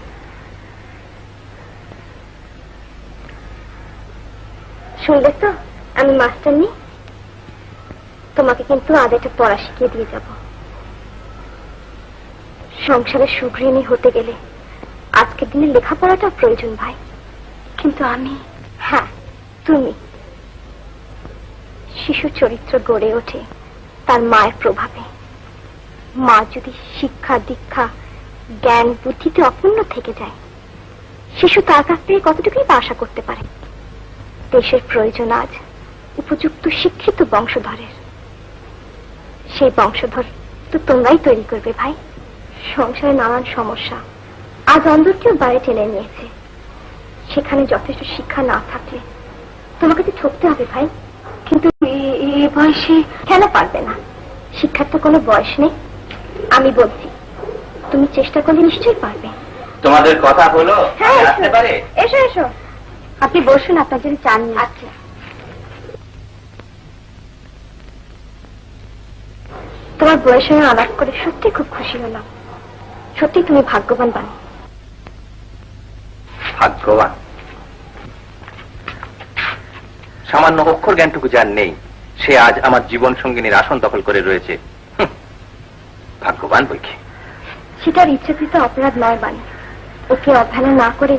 শুনলে তো, আমি মাস্টার নেই। তোমাকে কিন্তু আজ একটা পড়া শিখিয়ে দিয়ে যাব। সংসারে সুগৃহিণী হতে গেলে আজকের দিনে লেখাপড়াটা প্রয়োজন ভাই। কিন্তু আমি, হ্যাঁ তুমি, শিশু চরিত্র গড়ে ওঠে তার মায়ের প্রভাবে। মা যদি শিক্ষা দীক্ষা জ্ঞান বুদ্ধিতে অপূর্ণ থেকে যায়, শিশু তার কাছ থেকে কতটুকুই বা আশা করতে পারে? দেশের প্রয়োজন আজ উপযুক্ত শিক্ষিত বংশধরের। সেই বংশধর তো তোমরাই তৈরি করবে ভাই। সংসারে নানান সমস্যা আজ অন্তরকেও বাইরে টেনে নিয়েছে। সেখানে যথেষ্ট শিক্ষা না থাকলে তোমাকে তো ঠকতে হবে ভাই। কিন্তু এ বয়সে কেন পারবে না? শিক্ষার তো কোনো বয়স নেই। আমি বলছি, তুমি চেষ্টা করলে নিশ্চয়ই পারবে। তোমাদের কথা হলো? হ্যাঁ, আসতে পারে? এসো এসো, আপনি বসুন, আপনার যদি চান। আচ্ছা, তোমার বউয়ের সঙ্গে আলাপ করে সত্যি খুব খুশি হলাম। সত্যি তুমি ভাগ্যবান বানি। ভাগ্যবান? সামান্য অক্ষর জ্ঞানটুকু যার নেই, সে আজ আমার জীবন সঙ্গিনীর আসন দখল করে রয়েছে। ভাগ্যবান বই কি? সেটার ইচ্ছাকৃত অপরাধ নয় বানি। ওকে অবহেলা না করে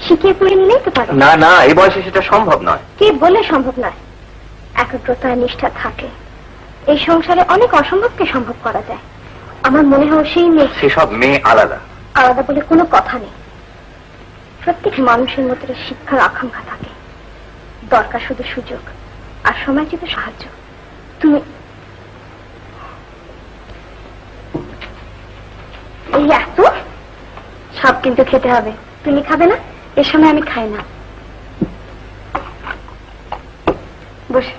শিখিয়ে পড়ে নিলেই তো পারো। না না, এই বয়সে সেটা সম্ভব নয়। কে বললে সম্ভব নয়? একাগ্রতা নিষ্ঠা থাকে, এই সংসারে অনেক অসম্ভবকে সম্ভব করা যায়। আমার মনে হয় সেই মেয়ে, সেসব মেয়ে আলাদা। আলাদা বলে কোনো কথা নেই। প্রত্যেক মানুষের মধ্যে শিক্ষার আকাঙ্ক্ষা থাকে, দরকার শুধু সুযোগ আর সময়চিত সাহায্য। তুমি এই এত সব কিন্তু খেতে হবে। তুমি খাবে না? এর সময় আমি খাই না। বসে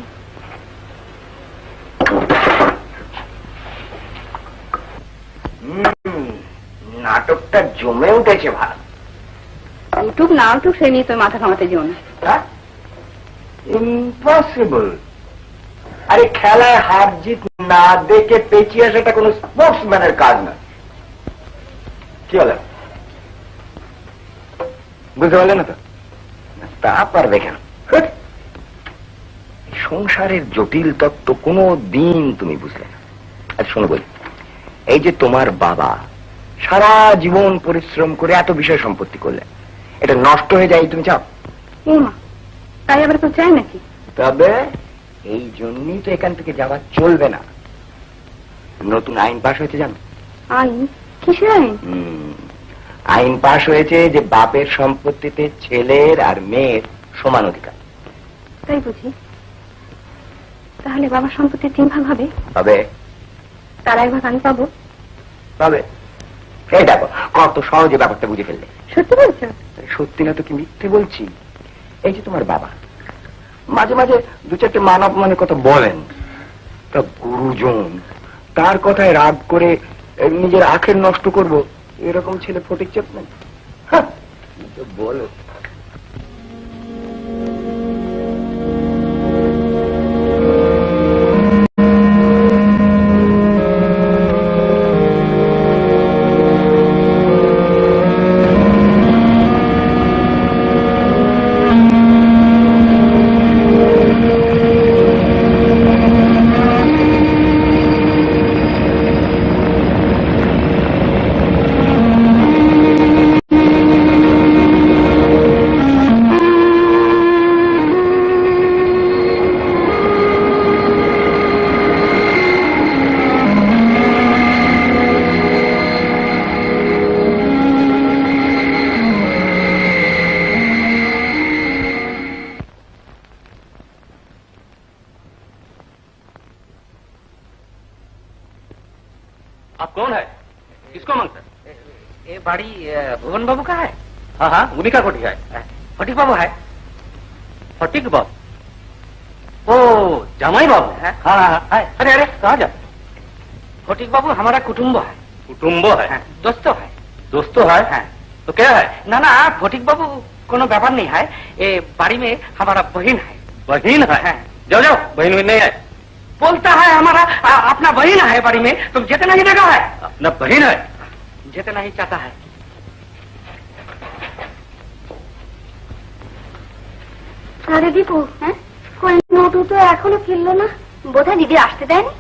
নাটকটা জমে উঠেছে ভালো। উঠুক না উঠুক সে নিয়ে তো মাথা ঘামাতে যেও না। ইম্পসিবল। আরে খেলায় হার জিত না দেখে পেঁচিয়ে আসাটা কোন স্পোর্টসম্যানের কাজ না। কি হলো, বুঝতে পারলে না তো? তা পারবে কেন? সংসারের জটিল তত্ত্ব কোনো দিন তুমি বুঝলে না। আচ্ছা শোনো বলি, এই যে তোমার বাবা সারা জীবন পরিশ্রম করে এত বিষয় সম্পত্তি করলেন, এটা নষ্ট হয়ে যায় তুমি চাও? মা, তাই আবার কেউ চায় নাকি? তবে এই জন্যই তো এখান থেকে যাওয়া চলবে না। নতুন আইন পাশ হয়েছে জানো? আইন? কিসের আইন? আইন পাশ হয়েছে যে বাপের সম্পত্তিতে ছেলের আর মেয়ের সমান অধিকার। তাই বুঝি? তাহলে বাবার সম্পত্তি 3 ভাগ হবে? তবে তার 1 ভাগ আমি পাবো? তবে এই দেখো কত সহজে ব্যাপারটা বুঝে ফেললে। সত্যি বলছো? সত্যি না তো কি মিথ্যে বলছি? এই যে তোমার বাবা মাঝে মাঝে 2-4টে মানব মানে কথা বলেন, তা গুরুজন তার কথায় রাগ করে নিজের আখের নষ্ট করব, এরকম ছেলে ফটিক চাপ না। বলো आप कौन है? किसको मांगता है? ये बाड़ी भुवन बाबू का है? हाँ हाँ, उन्हीं का कोठी है। फटिक बाबू है? फटिक बाबू, ओ जमाई बाबू। हाँ हाँ हाँ। अरे अरे कहाँ जा? फटिक बाबू हमारा कुटुम्ब है। कुटुम्ब है? दोस्तों है। दोस्तों है? हाँ। तो क्या है? ना ना फटिक बाबू कोनो व्यापार नहीं है, ये बाड़ी में हमारा बहन है। बहन है? हाँ। जाओ जाओ, बहन नहीं है। बोलता है हमारा अपना बहन है बाड़ी में, तुम जितना नहीं लगा है। अपना बहन है? जितना ही चाहता है। আরে দীপু, হ্যাঁ কই নোটু তো এখনো ফিরলো না, বোধহয় দিদি আসতে দেয়নি।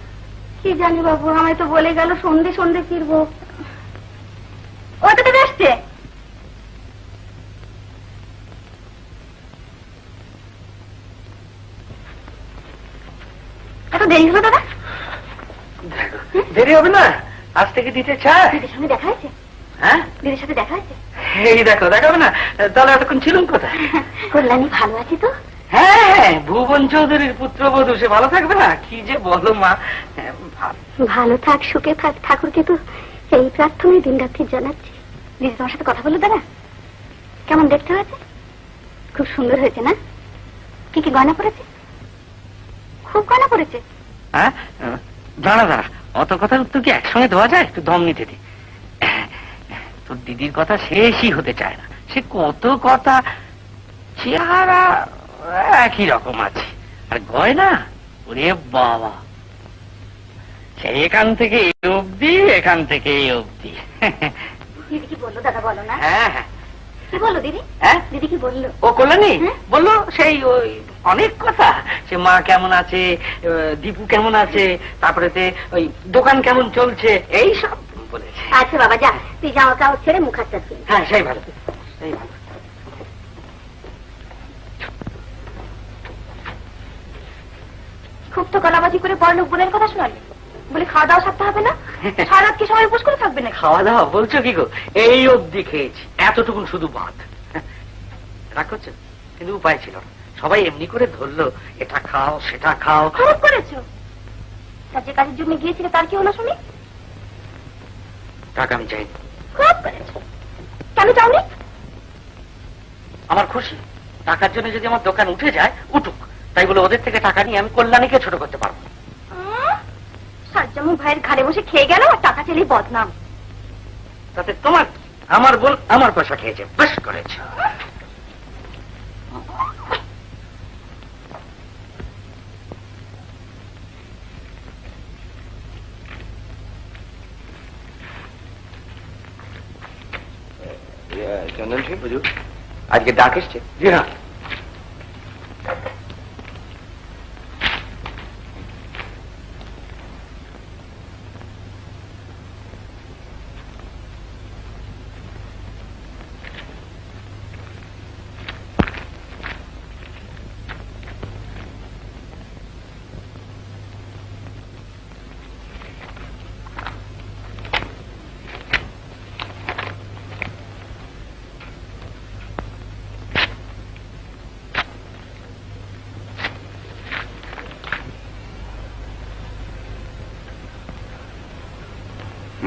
কি জানি বাবু, আমায় তো বলে গেল সন্ধে সন্ধে ফিরবো। ও তো তবে আসছে। এত দেরি হলো দাদা? দেরি হবে না, আজ থেকে দিতে চায়। দিদির সঙ্গে দেখা হয়েছে? হ্যাঁ দিদির সাথে দেখা হয়েছে? এই দেখো, দেখাবে না? তাহলে এতক্ষণ ছিলাম কোথায়? কল্যাণী ভালো আছে তো? হ্যাঁ, ভুবন চৌধুরীর পুত্রবধূ, সে ভালো থাকবে না? কি যে বলো মা। ভালো থাক, সুখে থাক, ঠাকুরকে তো এই প্রার্থনায় দিন রাত্রি জানাচ্ছি। দিদি তোমার সাথে কথা বললো দাদা? কেমন দেখতে হয়েছে? খুব সুন্দর হয়েছে না? কি কি গয়না পড়েছে? খুব গয়না পড়েছে। হ্যাঁ, দাঁড়া দাঁড়া, অত কথার উত্তর কি একসঙ্গে দেওয়া যায়? একটু দম নিতে দি। তোর দিদির কথা শেষই হতে চায় না, সে কত কথা। চেহারা একই রকম আছে, আর গয়না ওরে বাবা, সে এখান থেকে এই অব্দি, এখান থেকে এই অব্দি। দিদি কি বললো দাদা, বলো না? হ্যাঁ হ্যাঁ। কি বললো দিদি? হ্যাঁ, দিদি কি বললো? ও কল্যাণী হ্যাঁ? বললো সেই ওই অনেক কথা, সে মা কেমন আছে, দীপু কেমন আছে, তারপরে ওই দোকান কেমন চলছে, এই সব বলেছে। আচ্ছা বাবা যা, তুই জামা কাপড় ছেড়ে মুখ হাত চাচ্ছিস। হ্যাঁ সেই ভালো, সেই ভালো। খুব তো গলাবাজি করে বড় লোক বোনের কথা শোনালি, বলে খাওয়া দাওয়া সারতে হবে না? সারা রাত কি সময় উপোস করে থাকবে না? খাওয়া দাওয়া বলছো কি গো, এই অবধি খেয়েছি, এতটুকুন শুধু ভাত। রাগ করছো? কিন্তু উপায় ছিল না, সবাই এমনি করে ধরলো, এটা খাও সেটা খাও। খারাপ করেছো। তার যে কাজের জন্য গিয়েছিলে তার কি হলো শুনি? টাকা আমি চাইনি। খারাপ করেছো। কেন চাওনি? আমার খুশি, টাকার জন্য যদি আমার দোকান উঠে যায় উঠুক, তাই বলে ওদের থেকে টাকা নিয়ে আমি কল্যাণীকে ছোট করতে পারবো। সাজ্জামু ভাইয়ের ঘাড়ে বসে খেয়ে গেল আর টাকা চেলেই বদনাম। তাতে তোমার, আমার বোন আমার পয়সা খেয়েছে, বেশ করেছে। চন্দন সিং হুজুর, আজকে ডাক এসছে? জি হ্যাঁ।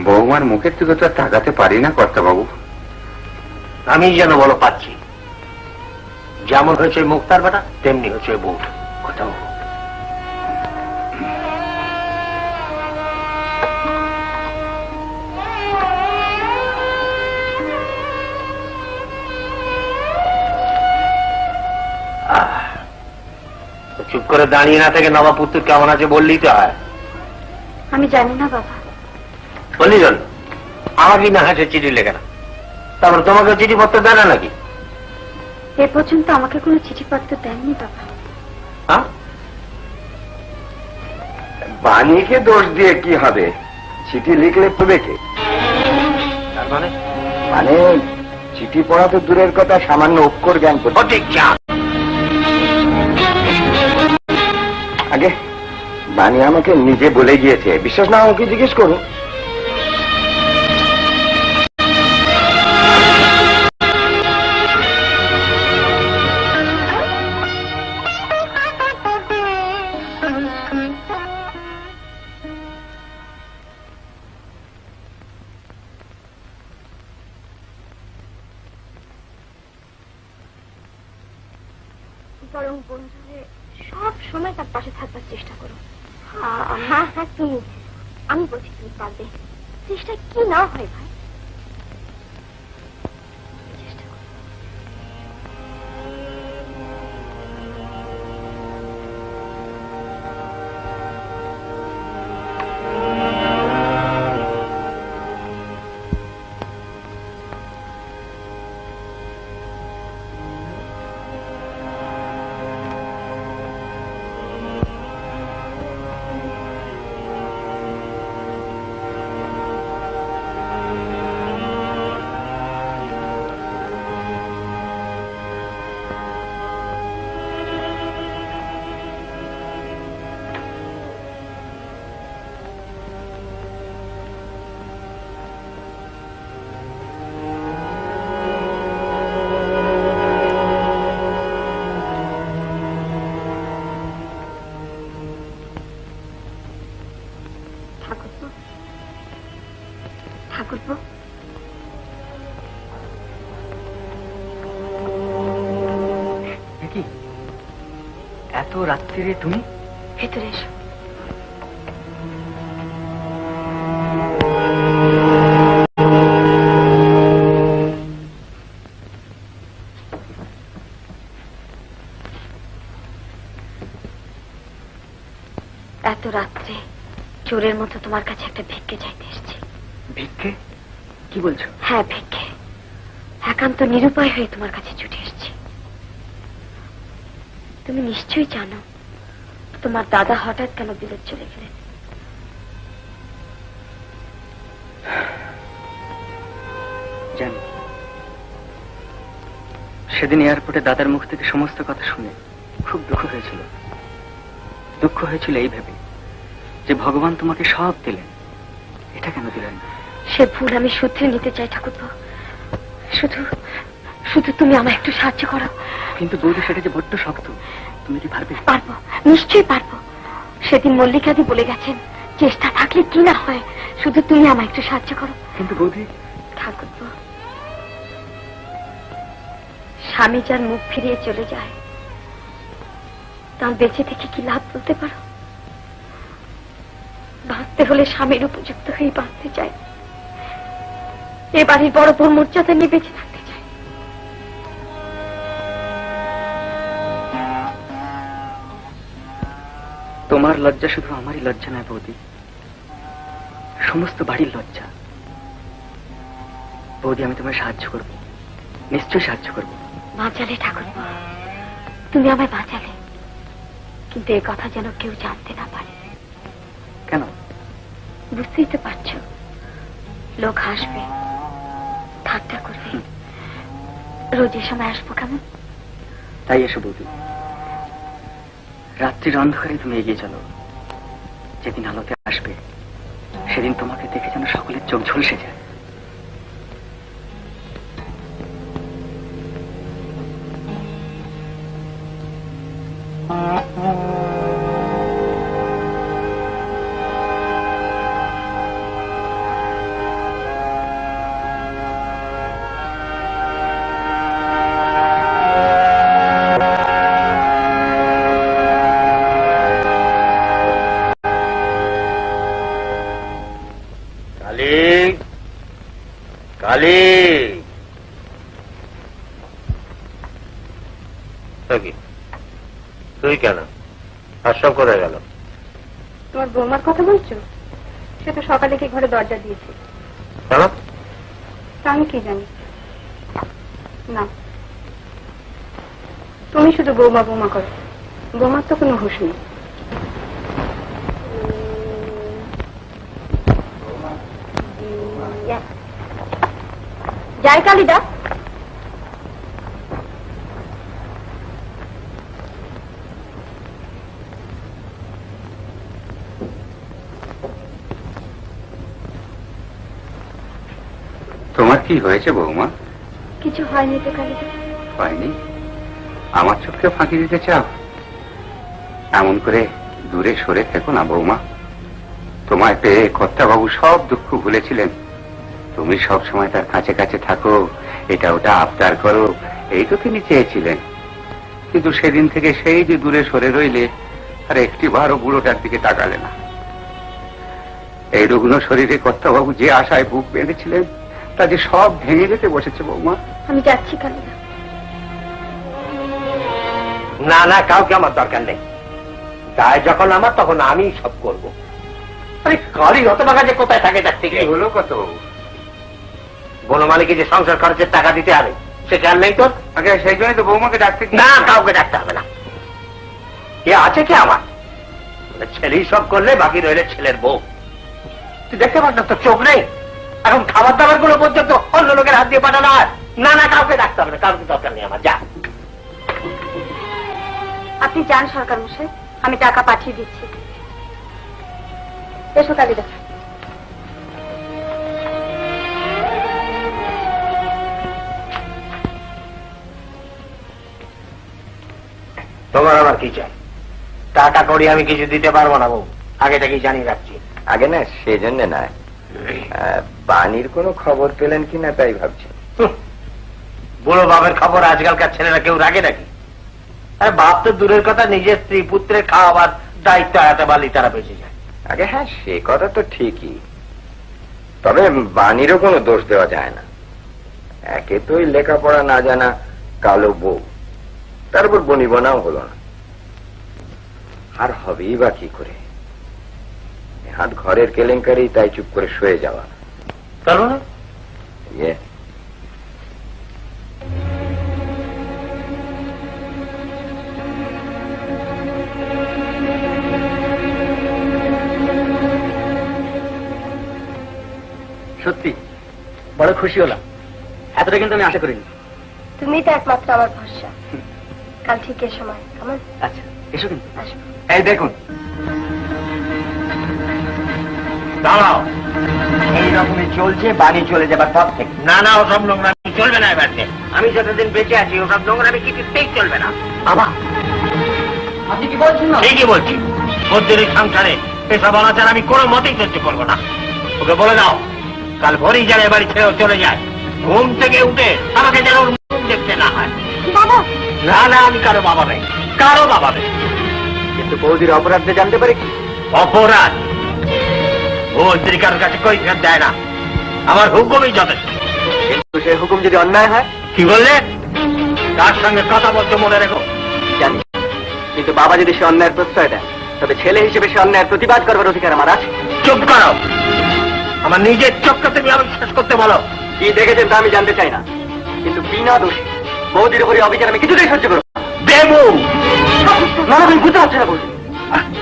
বৌমার মুখের দিকে তো আর তাকাতে পারি না কর্তা বাবু। আমি যেন বলো পাচ্ছি, যেমন হয়েছে মুক্তার বেটা তেমনি হয়েছে বউ। কথা করে দাঁড়িয়ে না থেকে নবাব পুত্র কেমন আছে বললেই তো হয়। আমি জানি না বাবা। বললি চল, আমাকে না হাসে চিঠি লেখে না, তারপর তোমাকে চিঠিপত্র দেয় না নাকি? এ পর্যন্ত আমাকে কোনো চিঠিপত্র দেননি বাবা। হ্যাঁ, বাণীকে দোষ দিয়ে কি হবে? চিঠি লিখলে পড়বে কে? তার মানে মানে চিঠি পড়া তো দূরের কথা, সামান্য অক্ষর জ্ঞান করতে সঠিক চাপ। আগে বাণী আমাকে নিজে বলে গিয়েছে, বিশ্বাস না আমাকে জিজ্ঞেস করুন। বরং বন্ধু হয়ে সব সময় তার পাশে থাকবার চেষ্টা করো। হ্যাঁ হ্যাঁ তুমি, আমি বলছি তুমি পারবে। চেষ্টা কি না হয় ভাই, চেষ্টা করো। ঠাকুরপো, কি এত রাত্রিরে তুমি? ভেতরে এসো। এত রাত্রে চোরের মতো তোমার কাছে একটা ভিক্ষে চাইতে এসেছি। ভিক্ষে? কি বলছো? হ্যাঁ ভিক্ষে, একান্ত নিরুপায় হয়ে তোমার কাছে ছুটে এসেছি। তুমি নিশ্চয়ই জানো তোমার দাদা হঠাৎ কেন বিলেত চলে গেলেন। জানি। সেদিন এয়ারপোর্টে দাদার মুখ থেকে সমস্ত কথা শুনে খুব দুঃখ হয়েছিল। দুঃখ হয়েছিল এই ভেবে যে ভগবান তোমাকে সব দিলেন, এটা কেন দিলেন না? সে ভুল আমি শুধরে নিতে চাই ঠাকুরপো। শুধু শুধু তুমি আমায় একটু সাহায্য করো। কিন্তু বৌদি, সেটা যে বড্ড শক্ত, তুমি কি পারবে? পারবো, নিশ্চয়ই পারবো। সেদিন মল্লিকাদি বলে গেছেন চেষ্টা থাকলে কি না হয়, শুধু তুমি আমায় একটু সাহায্য করো। কিন্তু বৌদি, ঠাকুরপো, স্বামী যার মুখ ফিরিয়ে চলে যায় তার বেঁচে থেকে কি লাভ বলতে পারো? বাঁচতে হলে স্বামীর উপযুক্ত হয়ে বাঁচতে চাই। এ বাড়ির বড় বড় মর্যাদা নিয়ে বেঁচে থাকতে চাই। তোমার লজ্জা শুধু আমারই লজ্জা নয় বৌদি, সমস্ত বাড়ির লজ্জা। বৌদি, আমি তোমায় সাহায্য করব, নিশ্চয়ই সাহায্য করব। বাঁচালে ঠাকুরপো, তুমি আমায় বাঁচালে, কিন্তু এ কথা যেন কেউ জানতে না পারে। কেন? বুঝতেই তো পারছো, লোক হাসবে, ঠাট্টা করবে। রোজ এ সময় আসবো কেমন? তাই এসো বৌদি, রাত্রির অন্ধকারে তুমি এগিয়ে চলো। যেদিন আলোতে আসবে সেদিন তোমাকে দেখে যেন সকলের চোখ ঝলসে যায়। কালী, তুই কেন? আশ্রম কোথায় গেল? তোমার বৌমার কথা বলছো? সে তো সকালে কি ঘরে দরজা দিয়েছে। কেন? তা আমি কি জানি। না, তুমি শুধু বৌমা বৌমা করো, বৌমার তো কোনো হুঁশ নেই। যাই কালিদা। তোমার কি হয়েছে বৌমা? কিছু হয়নি তো কালিদা। হয়নি? আমার চোখকে ফাঁকি দিতে চাও? এমন করে দূরে সরে থেকো না বৌমা। তোমায় পেয়ে কর্তাবাবু সব দুঃখ ভুলেছিলেন। তুমি সব সময় তার কাছে কাছে থাকো, এটা ওটা আবদার করো, এই তো তিনি চেয়েছিলেন। কিন্তু সেদিন থেকে সেই যে দূরে সরে রইলে, আর একটি বারও বুড়োটার দিকে তাকালে না। এই রুগ্ন শরীরে কর্তাবাবু যে আশায় বুক বেঁধেছিলেন, তা যে সব ভেঙে যেতে বসেছে বৌমা। আমি যাচ্ছি কালিদা। না না, কাউকে আমার দরকার নেই। দায় যখন আমার, তখন আমি সব করব। আরে কালি হতভাগা যে কোথায় থাকে তার থেকে হলো কর্তাবাবু? বনমালীকে যে সংসার খরচের টাকা দিতে হবে সে খেয়াল নেই তোর? আগে সেই জন্যই তো বৌমাকে ডাকতে না, কাউকে ডাকতে হবে না। কে আছে কে আমার? ছেলেই সব করলে বাকি রইলে ছেলের বউ। তুই দেখতে পাস না তোর চোখ নেই? এখন খাবার দাবার গুলো পর্যন্ত অন্য লোকের হাত দিয়ে পাঠানো হয়। না না, কাউকে ডাকতে হবে না, কাউকে দরকার নেই আমার। যা। আপনি যান সরকার মশাই, আমি টাকা পাঠিয়ে দিচ্ছি। এসো কালিদা। তোমার আবার কি চাই? টাকা করি আমি কিছু দিতে পারবো না বউ, আগে থেকেই জানিয়ে রাখছি। আগে না, সেজন্য নয়, বাণীর কোনো খবর পেলেন কিনা তাই ভাবছি। বুড়ো বাপের খবর আজকালকার ছেলেরা কেউ রাখে নাকি? আরে বাপ তো দূরের কথা, নিজের স্ত্রী পুত্রের খাওয়াবার দায়িত্ব এড়াতে পারলেই তারা বেঁচে যায়। আগে হ্যাঁ, সে কথা তো ঠিকই, তবে বাণীরও কোনো দোষ দেওয়া যায় না। একে তো লেখাপড়া না জানা কালো বউ, তার উপর বনিবনাও হলো না, আর হবেই বা কি করে? হাত ঘরের কেলেঙ্কারি, তাই চুপ করে শুয়ে যাওয়া। তার মানে ইয়ে, সত্যি বড় খুশি হলাম, এতটা কিন্তু আমি আশা করিনি। তুমি তো একমাত্র আমার ভরসা। কাল ঠিক এ সময় কেমন? আচ্ছা, এসো কিন্তু। আসবো। এই দেখুন, দাঁড়াও। এইরকমই চলছে বাণী চলে যাবার পর থেকে। না না, ওসব নোংরামি চলবে না এবার। আমি যতদিন বেঁচে আছি ওসব নোংরামি কিছুতেই চলবে না। বাবা, আপনি কি বলছেন? ঠিকই বলছি। মধ্যের সংসারে এসব অনাচার আমি কোনো মতেই সহ্য করবো না। ওকে বলে দাও কাল ভোরেই যেন এবারই ছেড়ে চলে যায়। ঘুম থেকে উঠে আমাকে যেন ওর মুখ দেখতে না হয়। বাবা, না না, আমি কারো বাবা নেই, কারো বাবা নেই। কিন্তু বৌদির অপরাধটা জানতে পারে কি? অপরাধ ও স্ত্রী কারোর কাছে কই ফেরত যায় না, আমার হুকুমই যথেষ্ট। কিন্তু সেই হুকুম যদি অন্যায় হয়? কি বললে? তার সঙ্গে কথা বলছো মনে রেখো। জানি, কিন্তু বাবা যদি সে অন্যায়ের প্রশ্রয় দেয়, তবে ছেলে হিসেবে সে অন্যায়ের প্রতিবাদ করবার অধিকার আমার আছে। চুপ করো। আমার নিজের চোখকে তুমি আমি শেষ করতে বলো। কি দেখেছেন তা আমি জানতে চাই না, কিন্তু বিনা দোষী বৌদির উপরে অবিচার আমি কিছুতেই সহ্য করব না। দেবু, না, তুমি বুঝতে পারছো না বৌদি।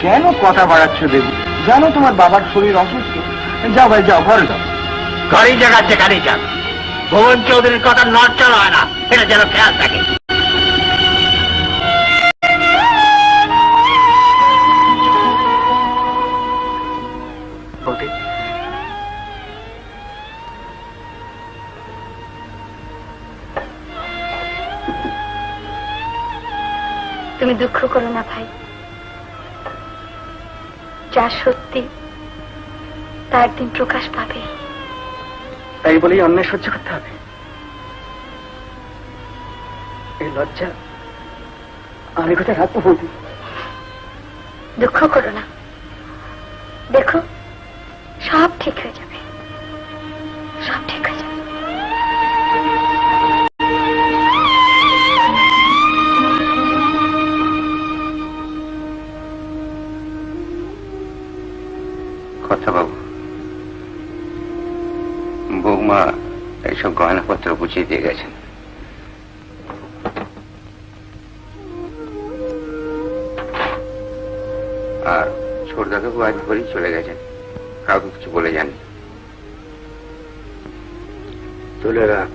কেন কথা বাড়াচ্ছ দেবু? জানো তোমার বাবার শরীর অসুস্থ। যাও ভাই, যাও ঘরে যাও। ঘরেই জাগাচ্ছে গাড়ি যান। ভুবন চৌধুরীর কথা নড়চড় হয় না, এটা যেন খেয়াল থাকে। বৌদি, তুমি দুঃখ করো না ভাই। যা সত্যি তা একদিন প্রকাশ পাবে। তাই বলেই অন্যায় সহ্য করতে হবে? এই লজ্জা আমি কোথায় রাখবো বৌদি? দুঃখ করো না, দেখো সব ঠিক হয়ে যাবে, সব ঠিক হয়ে যাবে। কথা বাবু, বৌমা এইসব গয়নাপত্র বুঝিয়ে দিয়ে গেছেন। আর ছোট দাদাবু আজ ভোরেই চলে গেছেন, কাউকে কিছু বলে যাননি। তুলে রাখ।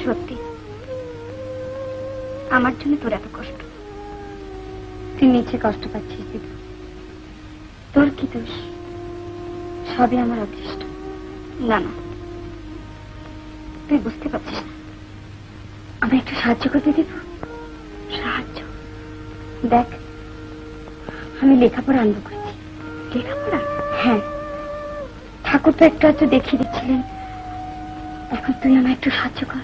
সত্যি আমার জন্য তোর এত কষ্ট, তুই নিচে কষ্ট পাচ্ছিস দিদি, তোর কি দোষ? সবই আমার অদৃষ্ট। না না, তুই বুঝতে পারছিস না, আমি একটু সাহায্য করতে দিব। সাহায্য? দেখ, আমি লেখাপড়া আরম্ভ করেছি। লেখাপড়া? হ্যাঁ, ঠাকুর তো একটু আধটু দেখিয়ে দিচ্ছিলেন, এখন তুই আমায় একটু সাহায্য কর।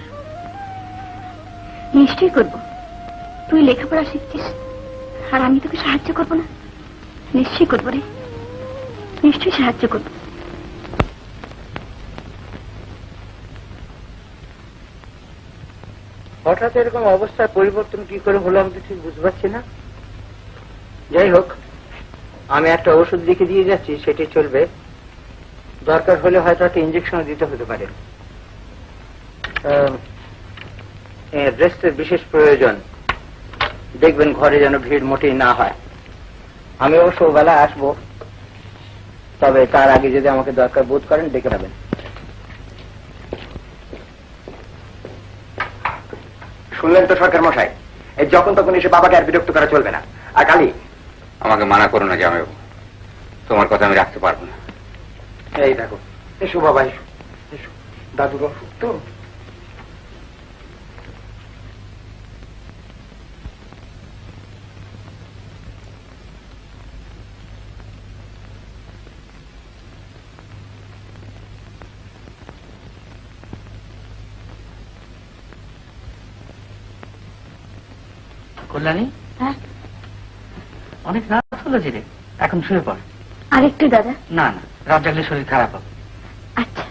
নিশ্চয়ই করব। তুই লেখাপড়া শিখছিস আর আমি তোকে সাহায্য করবো না? নিশ্চয়ই করবো রে, নিশ্চয়ই সাহায্য করবো। হঠাৎ এরকম অবস্থার পরিবর্তন কি করে হলো আমি তো ঠিক বুঝতে পারছি না। যাই হোক, আমি একটা ওষুধ লিখে দিয়ে যাচ্ছি, সেটি চলবে। দরকার হলে হয়তো একটা ইঞ্জেকশন দিতে হতে পারে। রেস্টের বিশেষ প্রয়োজন। দেখবেন ঘরে যেন ভিড় মোটেই না হয়। আমি অবশ্য বেলা আসবো, তবে তার আগে যদি আমাকে দরকার বোধ করেন ডেকে নেবেন। শুনলেন তো সরকার মশাই, এই যখন তখন এসে বাবাকে আর বিরক্ত করা চলবে না। আর কালি, আমাকে মানা করো না জামাইবাবু, তোমার কথা আমি রাখতে পারবো না। এই দেখো, এসো বাবা, এসো এসো, দাদুর অসুখ তো। কল্যাণী, হ্যাঁ, অনেক রাত হলো যে রে, এখন শুয়ে পড়। আরেকটু দাদা। না না, রাত জাগলে শরীর খারাপ হবে। আচ্ছা।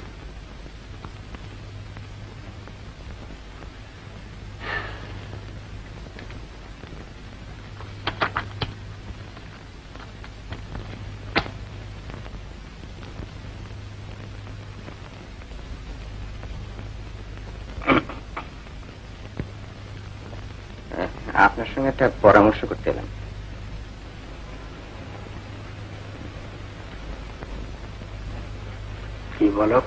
আপনার সঙ্গে একটা পরামর্শ করতে এলাম। কি বলো?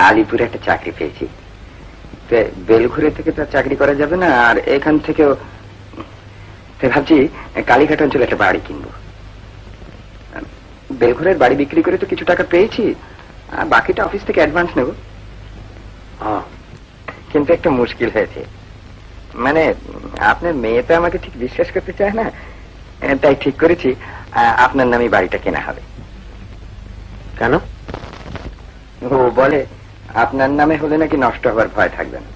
আলিপুরে একটা চাকরি পেয়েছি। বেলঘুরে থেকে তো চাকরি করা যাবে না, আর এখান থেকেও ভাবছি কালীঘাট অঞ্চলে একটা বাড়ি কিনবো। বেলঘুরের বাড়ি বিক্রি করে তো কিছু টাকা পেয়েছি, বাকিটা অফিস থেকে অ্যাডভান্স নেব। কিন্তু একটা মুশকিল হয়েছে, মানে আপনার মেয়ে তো আমাকে ঠিক বিশ্বাস করতে চায় না, তাই ঠিক করেছি আপনার নামে বাড়িটা কেনা হবে। কেন? ও বলে আপনার নামে হলে নাকি নষ্ট হওয়ার ভয় থাকবে না,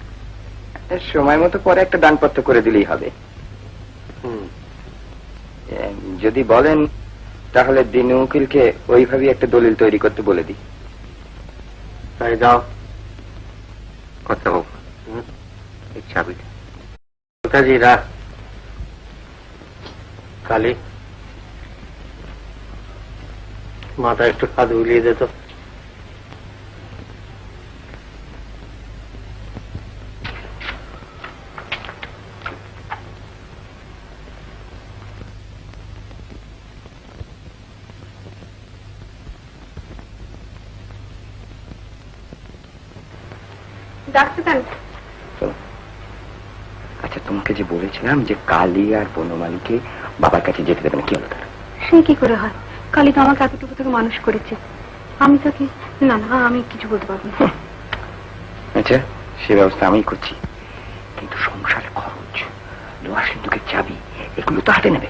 সময় মতো পরে একটা দানপত্র করে দিলেই হবে। যদি বলেন তাহলে দিনু উকিলকে ওইভাবে একটা দলিল তৈরি করতে বলে দিই। তাই দাও। কথা হোক, এই চাবিটা কাজী রাখ। কালী, মাথা একটু হাত উলিয়ে দে তো। ডাক্তার, আচ্ছা, তোমাকে যে বলেছিলাম যে কালী আর বনমালীকে বাবার কাছে যেতে দেবে না, কি হলো তার? সে কি করে হয়? কালী তো আমাকে এতটুকু থেকে মানুষ করেছে, আমি তাকে না না আমি কিছু বলতে পারবো না। আচ্ছা, সে ব্যবস্থা আমি করছি, কিন্তু সংসারে খরচ, লোহা সিন্ধুকের চাবি, এগুলো তো হাতে নেবে।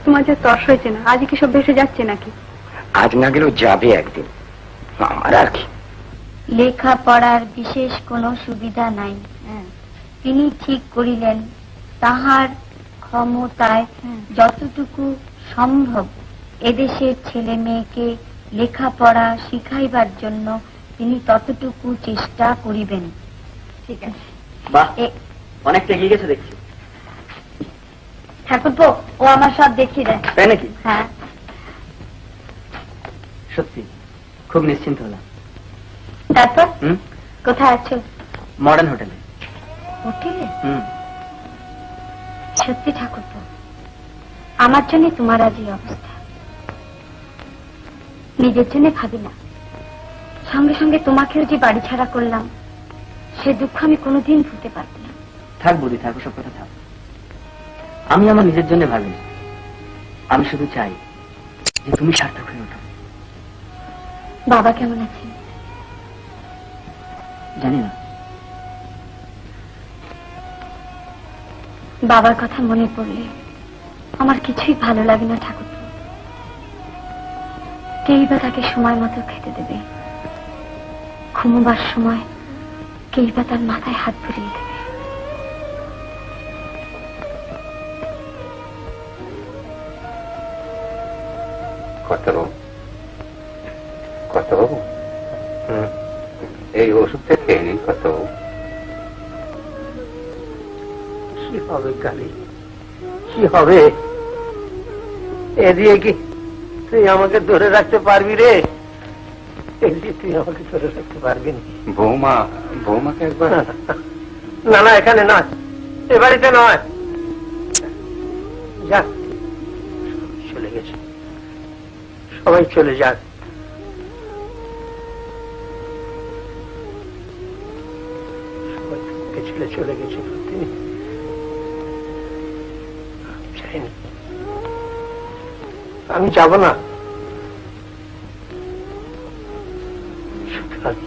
তোমার যে তর্স হয়েছে না, আজ কি সব ভেসে যাচ্ছে নাকি? আজ না গেলেও যাবে একদিন, আমার আর কি। লেখাপড়ার বিশেষ কোনো সুবিধা নাই, তিনি ঠিক করিলেন তাহার ক্ষমতায় যতটুকু সম্ভব এদেশের ছেলে মেয়েকে লেখাপড়া শিখাইবার জন্য তিনি ততটুকু চেষ্টা করিবেন। ঠিক আছে, বাহ, অনেকটা এগিয়ে গেছে দেখছি। ঠাকুরপো, ও আমার সব দেখিয়ে দেয়। তাই নাকি? হ্যাঁ। সত্যি খুব নিশ্চিন্ত হলাম। তারপর কোথায় আছো? মডার্ন হোটেলে। হোটেলে? সত্যি ঠাকুরপো, আমার জন্য তোমার আজ এই অবস্থা। নিজের জন্য ভাবি না, সঙ্গে সঙ্গে তোমাকেও যে বাড়ি ছাড়া করলাম, সে দুঃখ আমি কোনোদিন ভুলতে পারবো না। থাক বৌদি, থাক, সব কথা থাক। আমি আমার নিজের জন্য ভাবি না, আমি শুধু চাই যে তুমি সার্থক হয়ে ওঠো। বাবা কেমন আছে? জানি না। বাবার কথা মনে পড়লে আমার কিছুই ভালো লাগে না ঠাকুর। কেই বা তাকে সময় মতো খেতে দেবে, ঘুমোবার সময় কেই বা তার মাথায় হাত বুলিয়ে দেবে। কর্তাবাবু, এই ওষুধটা খেয়ে নিন কর্তাবাবু। কি হবে কালী, কি হবে? এ দিয়ে কি তুই আমাকে ধরে রাখতে পারবি রে? তুই আমাকে ধরে রাখতে পারবি না। বৌমাকে একবার। না না, এখানে নয়, এ বাড়িতে নয়। যাক, চলে গেছে, সবাই চলে যাক। সবাই ছেলে চলে গেছে, তিনি চাইনি। আমি যাব না, শুধু আমি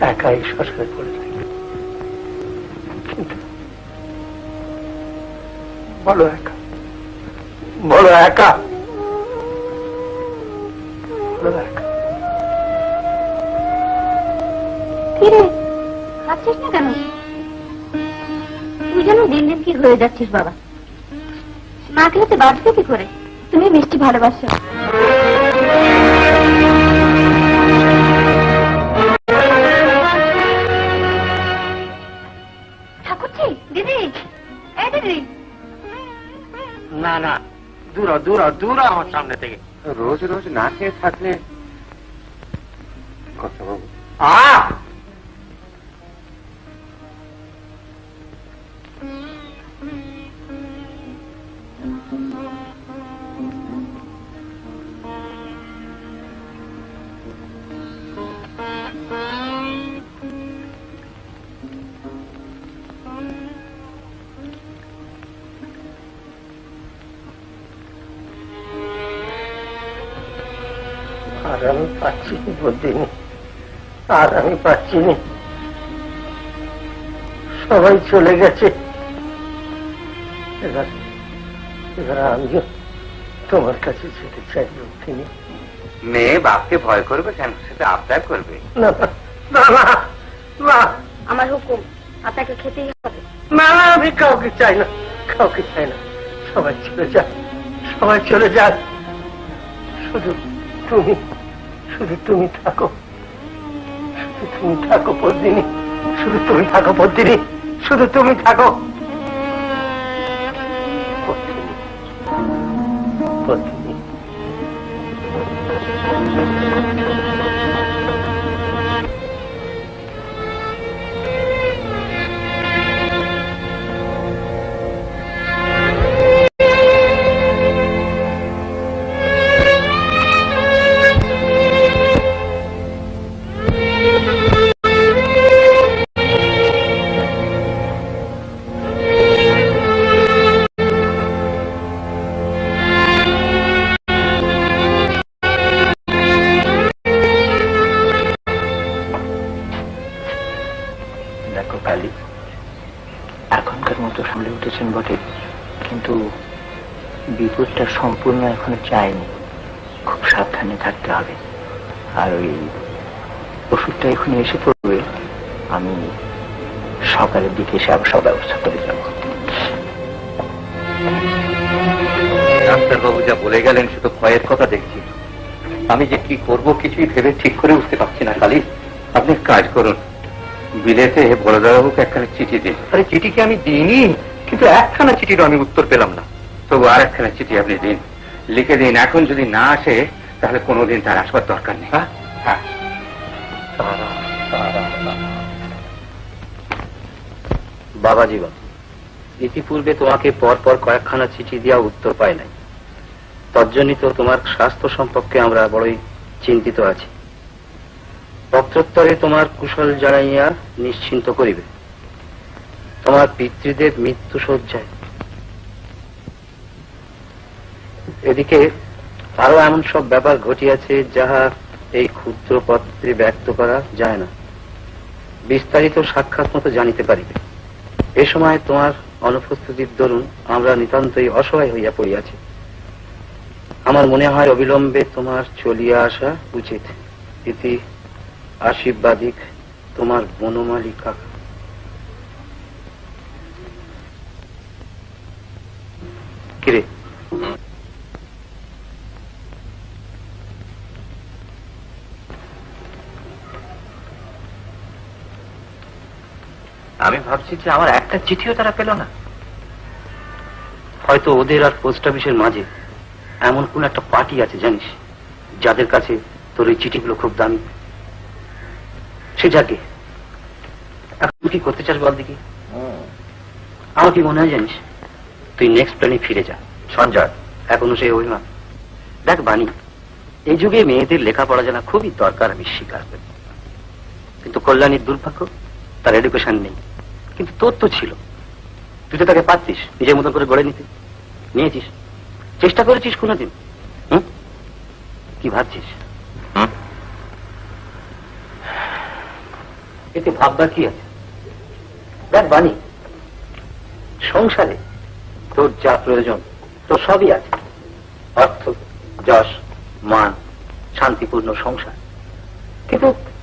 একাই শ্মশানে পড়ে থাকি। কিন্তু বলো একা, বলো একা, বলো একা। কিরে, খাচ্ছিস না কেন? তুই যেন দিন দিন কি হয়ে যাচ্ছিস বাবা। মা খেতে বাড়ছে কি করে? তুমি মিষ্টি ভালোবাসো। ঠাকুরজি, দিদি, এই দিদি। না না, দূর দূর দূর আমার সামনে থেকে। রোজ রোজ না খেয়ে থাকলে কর্তাবাবু। আর আমি পাচ্ছি বুদ্ধিনি, আর আমি পাচ্ছি না। সবাই চলে গেছে, এবার আমিও তোমার কাছে যেতে চাই বুদ্ধিনি। মেয়ে বাপকে ভয় করবে কেন? সেটা আবদার করবে। না না না না, আমার হুকুম, আপনাকে খেতেই হবে। না আমি কাউকে চাই না, কাউকে চাই না। সবাই চলে যাক, সবাই চলে যাক, শুধু তুমি, শুধু তুমি থাকো, শুধু তুমি থাকো পদ্মিনী, শুধু তুমি থাকো পদ্মিনী, শুধু তুমি থাকো পদ্মিনী, পদ্মিনী। বটে, কিন্তু বিপদটা সম্পূর্ণ এখনো যায়নি। খুব সাবধানে থাকতে হবে। আর ওই ওষুধটা এখন এসে পড়বে, আমি সকালের দিকে এসে আবার সব ব্যবস্থা করে যাব। ডাক্তারবাবু যা বলে গেলেন সে তো ভয়ের কথা দেখছি। আমি যে কি করব কিছুই ভেবে ঠিক করে উঠতে পারছি না। কালী, আপনি কাজ করুন, বিলেতে বড়দাবাবুকে একখানা চিঠি দিন। আরে চিঠি কি আমি দিইনি, কিন্তু একখানা চিঠিরও আমি উত্তর পেলাম না। তবু আর একখানা চিঠি আপনি দিন, লিখে দিন। এখন যদি না আসে তাহলে কোনোদিন তার আসবার দরকার নেই। হ্যাঁ হ্যাঁ। বাবা জীবন, ইতিপূর্বে তোমাকে পরপর কয়েকখানা চিঠি দিয়া উত্তর পাই নাই। তজ্জনিত তোমার স্বাস্থ্য সম্পর্কে আমরা বড়ই চিন্তিত আছি। পত্রোত্তরে তোমার কুশল জানাইয়া নিশ্চিন্ত করিবে। তোমার পিতৃদেব মৃত্যু শয্যায়। এদিকে আরো এমন সব ব্যাপার ঘটিয়াছে যাহা এই ক্ষুদ্র পত্রে ব্যক্ত করা যায় না। বিস্তারিত সাক্ষাৎ মতো জানিতে পারিবে। এ সময় তোমার অনুপস্থিতির দরুন আমরা নিতান্তই অসহায় হইয়া পড়িয়াছি। আমার মনে হয় অবিলম্বে তোমার চলিয়া আসা উচিত। ইতি আশীর্বাদিক তোমার বনমালী কাকা। কিরে, আমি ভাবছি যে আমার একটা চিঠিও তারা পেল না। হয়তো ওদের আর পোস্ট অফিসের মাঝে এমন কোন একটা পার্টি আছে জানিস, যাদের কাছে তোর এই চিঠিগুলো খুব দামি। সে যাকে এখন কি করতে চাস বল দেখি। আমার কি মনে হয় জানিস, তুই নেক্সট প্ল্যানে ফিরে যা। সঞ্জয়, এখনো সেই অভিমান। দেখ বাণী, এই যুগে মেয়েদের লেখাপড়া জানা খুবই দরকার, আমি স্বীকার করি। কিন্তু কল্যাণীর দুর্ভাগ্য, তার এডুকেশন নেই। কিন্তু তোর তো ছিল, তুই তো তাকে পাচ্ছিস নিজের মতো করে গড়ে নিতে। নিয়েছিস, চেষ্টা করেছিস কোনোদিন? কি ভাবছিস? এতে ভাববার কি আছে? দেখ বাণী, সংসারে তোর যা প্রয়োজন তোর সবই আছে। অর্থ, যশ, মান, শান্তিপূর্ণ সংসার।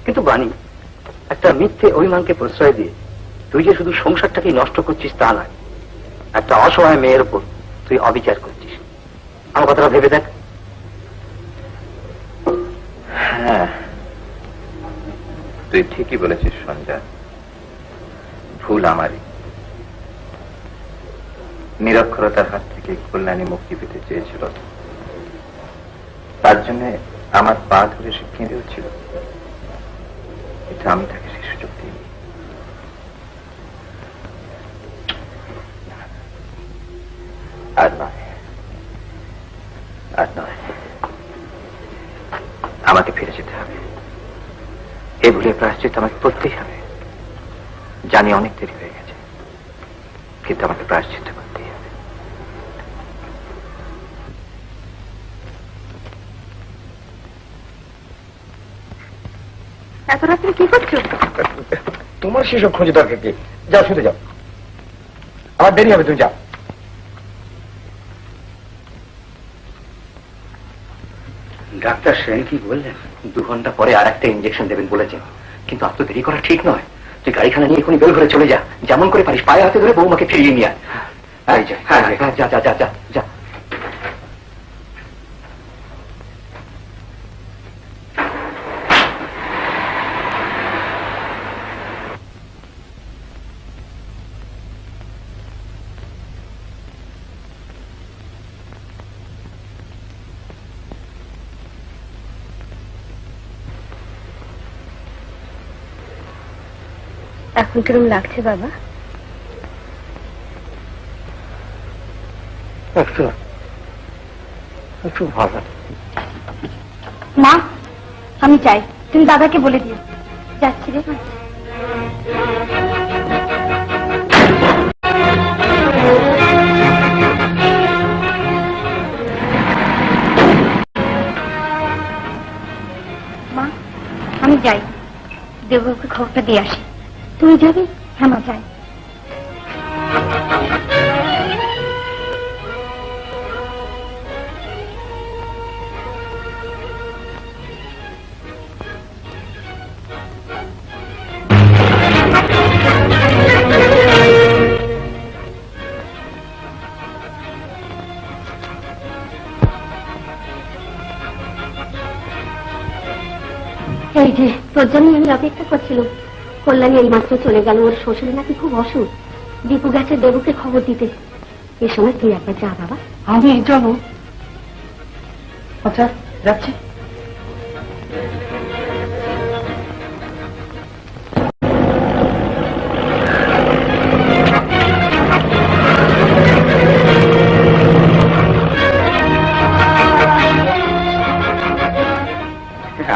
কিন্তু বাণী, একটা মিথ্যে অভিমানকে প্রশ্রয় দিয়ে তুই যে শুধু সংসারটাকেই নষ্ট করছিস তা নয়, একটা অসহায় মেয়ের উপর তুই অবিচার করছিস। আমার কথাটা ভেবে দেখ। হ্যাঁ, তুই ঠিকই বলেছিস সঞ্জয়, ভুল আমারই। নিরক্ষরতার হাত থেকে কল্যাণী মুক্তি পেতে চেয়েছিল, তার জন্য আমার পা ধরে সে কেঁদে ছিল, কিন্তু আমি তাকে সে সুযোগ দিইনি। আর নয়, আর নয়, আমাকে ফিরে যেতে হবে। এই ভুলের প্রায়শ্চিত্ত আমাকে করতেই হবে। জানি অনেক দেরি হয়ে গেছে, কিন্তু আমাকে প্রায়শ্চিত্ত করতেই হবে। এত রাত্রে কি করছো? তোমার সেসব খোঁজে দরকার কি? যাও, শুতে যাও, আমার দেরি হবে, তুমি যাও। ডাক্তার সেন কি বললেন? 2 ঘন্টা পরে আর একটা ইঞ্জেকশন দেবেন বলেছেন, কিন্তু আর তো দেরি করা ঠিক নয়। তুই গাড়িখানা নিয়ে এখনই বের করে চলে যা, যেমন করে পারিস পায়ে হাতে ধরে বৌমাকে ফিরিয়ে নিয়ে আয়। হ্যাঁ, যা যা যা যা যা। এখন কিরম লাগছে বাবা? একটু ভালো। মা, আমি চাই তুমি দাদাকে বলে দিও। যাচ্ছি রে। মা, আমি যাই, দেবকে খবরটা দিয়ে আসি। তুমি যাবে? হ্যাঁ মা, যাই। এই যে তোর জন্য আমি অপেক্ষা করছিলাম। কল্যাণী এই মাত্র চলে গেল, ওর শ্বশুর নাকি খুব অসুখ। দীপু গেছে দেবুকে খবর দিতে। এ সময় তুই একবার যা বাবা। আমি যাবো? আচ্ছা, যাচ্ছি।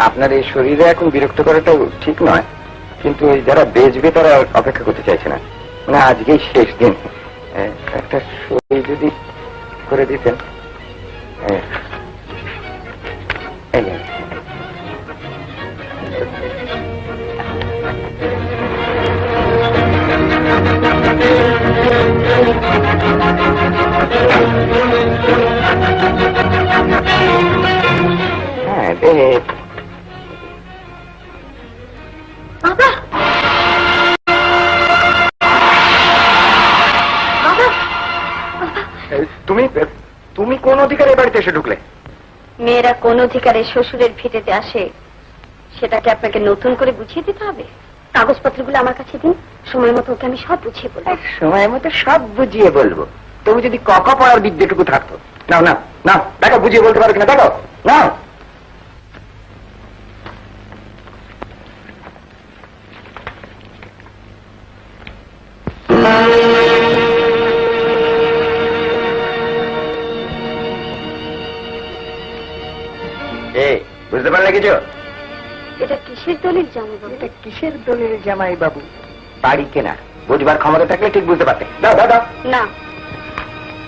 আপনার এই শরীরে এখন বিরক্ত করাটা ঠিক নয়, কিন্তু ওই যারা বেচবে তারা অপেক্ষা করতে চাইছে না। মানে আজকেই শেষ দিন, একটা সই যদি করে দিতেন। এই নিন। হ্যাঁ, বাবা, তুমি তুমি কোন অধিকারে বাড়িতে এসে ঢুকলে? মেয়েরা কোন অধিকারে শ্বশুরের ভিটেতে আসে সেটাকে আপনাকে নতুন করে বুঝিয়ে দিতে হবে? কাগজপত্রগুলো আমার কাছে দিন, সময় মতো ওকে আমি সব বুঝিয়ে বলবো। সময় মতো সব বুঝিয়ে বলবো। তুমি যদি কক পড়ার বিদ্যেটুকু থাকতো। নাও নাও নাও, দেখো বুঝিয়ে বলতে পারো কিনা, দেখো নাও। বুঝতে পারলে কিছু? এটা কিসের দলিল জামাই বাবু? এটা কিসের দলিল জামাই বাবু? বাড়ি কেনা, বুঝবার ক্ষমতা থাকলে ঠিক বুঝতে পারতে। দাও দাও দাও। না,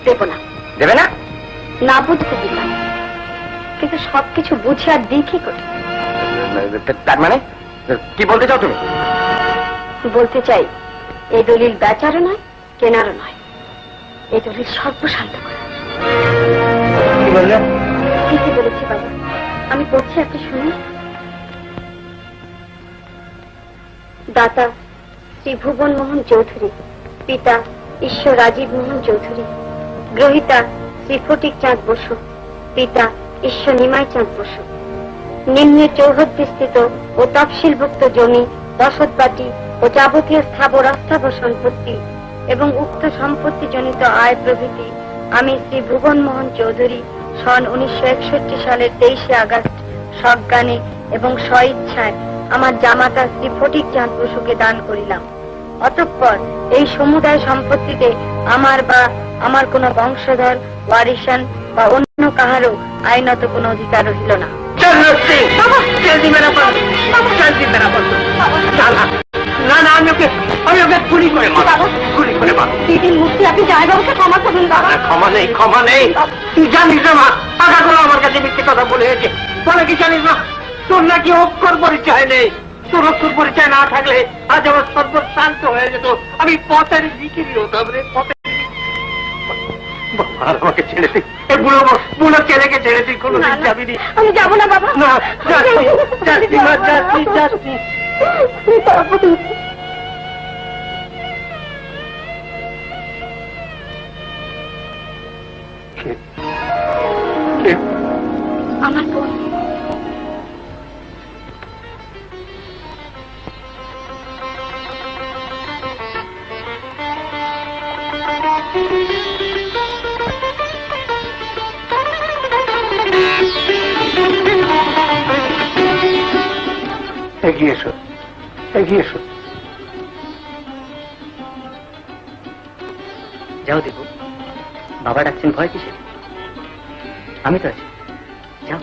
দেবো না। দেবে না? না বুঝতে দিলাম, কিন্তু সবকিছু বুঝে আর দেখি করে। তার মানে কি বলতে চাও তুমি? বলতে চাই, এই দলিল বেচারও নয়, কেনারও নয়। এই দলিল সর্বশান্ত করা। কি বললে? ঠিকই বলেছি বাবা, আমি করছি, আপনি শুনুন। দাতা শ্রী ভুবন মোহন চৌধুরী, পিতা ঈশ্বর রাজীব মোহন চৌধুরী, গ্রহিতা শ্রী ফটিক চাঁদ বসু, পিতা ঈশ্বর নিমাই চাঁদ বসু। নিম্নে চৌহদ্দিস্থিত ও তফসিলভুক্ত জমি, বসতবাটি ও যাবতীয় স্থাবর অস্থাবর সম্পত্তি এবং উক্ত সম্পত্তিজনিত আয় প্রভৃতি আমি শ্রী ভুবন মোহন চৌধুরী সন 1961 সালের 23 আগস্ট সজ্ঞানে এবং স্বইচ্ছায় আমার জামাতা শ্রী ফটিক চাঁদ বসুকে দান করিলাম। অতঃপর এই সমুদায় সম্পত্তিতে আমার বা আমার কোনো বংশধর, ওয়ারিশান বা অন্য কাহারও আইনত কোনো অধিকার রহিল না। না না, আমি ওকে গুলি করে মারবো, গুলি করে মারবো। দিদির মুক্তি আপনি জামাই বাবুকে ক্ষমা করুন বাবা। ক্ষমা নেই, ক্ষমা নেই। তুই জানিস না মা, টাকাগুলো আমার কাছে মিথ্যে কথা বলে হয়েছে। বলে কি জানিস না, তোর নাকি অক্ষর পরিচয় নেই। তোর অক্ষর পরিচয় না থাকলে আজ আমার সর্বশান্ত হয়ে যেত। আমি পথের বিক্রি হতাম রে, পথের। আর আমাকে ছেড়ে দিই, এই বুড়ো বুড়ো ছেলেকে ছেড়ে দিই, কোনোদিন যাবি নি। আমি যাবো না বাবা। না, যাচ্ছি যাচ্ছি মা, যাচ্ছি যাচ্ছি। আমার বোন। এগিয়ে এসো, এগিয়ে এসো। যাও দেবো, বাবা ডাকছেন, ভয় কিসের? আমি তো আছি, যাও।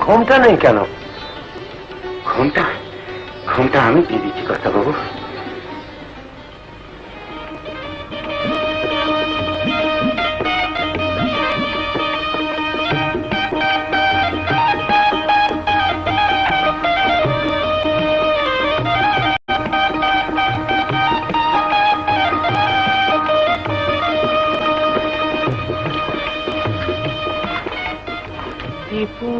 ঘুমটা নেই কেন? ঘুমটা ঘুমটা আমি দিয়ে দিচ্ছি কথা বাবু। দীপু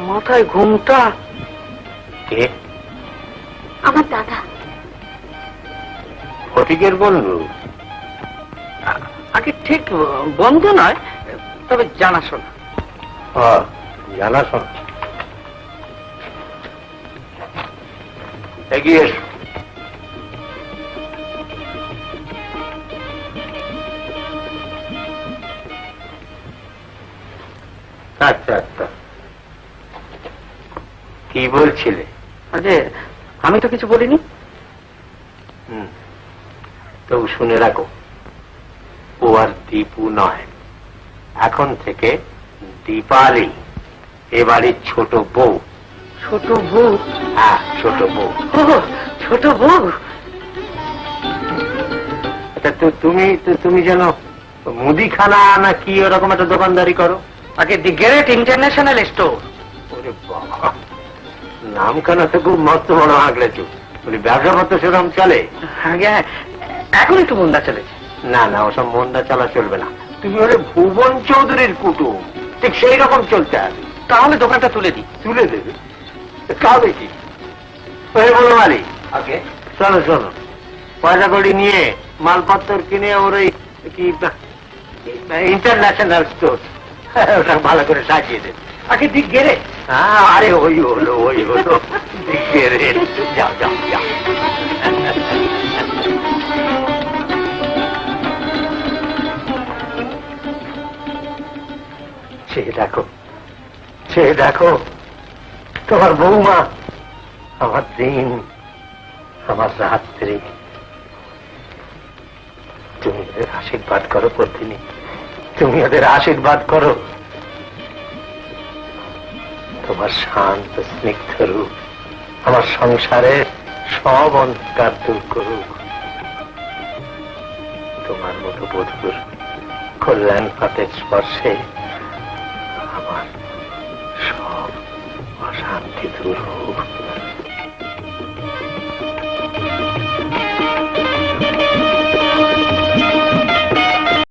মাথায় ঘুমটা, কে? আমার দাদা। ফটিকের বন্ধু? আগে ঠিক বন্ধু নয়, তবে জানাশোনা। জানাশোনা। এগিয়ে এসো। আচ্ছা আচ্ছা, কি বলছিলে? যে আমি তো কিছু বলিনি। তবু শুনে রাখো, ও আর দীপু নয়, এখন থেকে দীপালি এ বাড়ির ছোট বউ। ছোট বউ? হ্যাঁ, ছোট বউ। ছোট বউ? তুমি যেন মুদিখানা না কি ওরকম একটা দোকানদারি করো? আগে দি গ্রেট ইন্টারন্যাশনাল স্টোর। ওরে বাবা, নামখানা তো খুব মস্ত বড় আগলেছো। ব্যবসা পত্র সেরকম চলে? আগে এখন একটু মন্দা চলেছে। না না, ওসব মন্দা চলা চলবে না। তুমি ওরে ভুবন চৌধুরীর কুটুম, ঠিক সেই রকম চলতে হবে। তাহলে দোকানটা তুলে দিই। তুলে দেবে? খাবে কি? বলো মালিক, আগে শোনো শোনো, পয়সা কড়ি নিয়ে মালপত্র কিনে ওর ওই কি ইন্টারন্যাশনাল স্টোর, ওটা ভালো করে সাজিয়ে দেবে। আগে দিক গেরে। আরে ওই হলো যাও যাও যাও। সে দেখো, সে দেখো, তোমার বৌমা, আমার দিন, আমার রাত্রি। তুমি ওদের আশীর্বাদ করো পত্নী, তুমি ওদের আশীর্বাদ করো। তোমার শান্ত স্নিগ্ধ রূপ আমার সংসারের সব অন্ধকার দূর করুক। তোমার মতো বধূর কল্যাণ পাতের স্পর্শে আমার সব অশান্তি দূর হোক।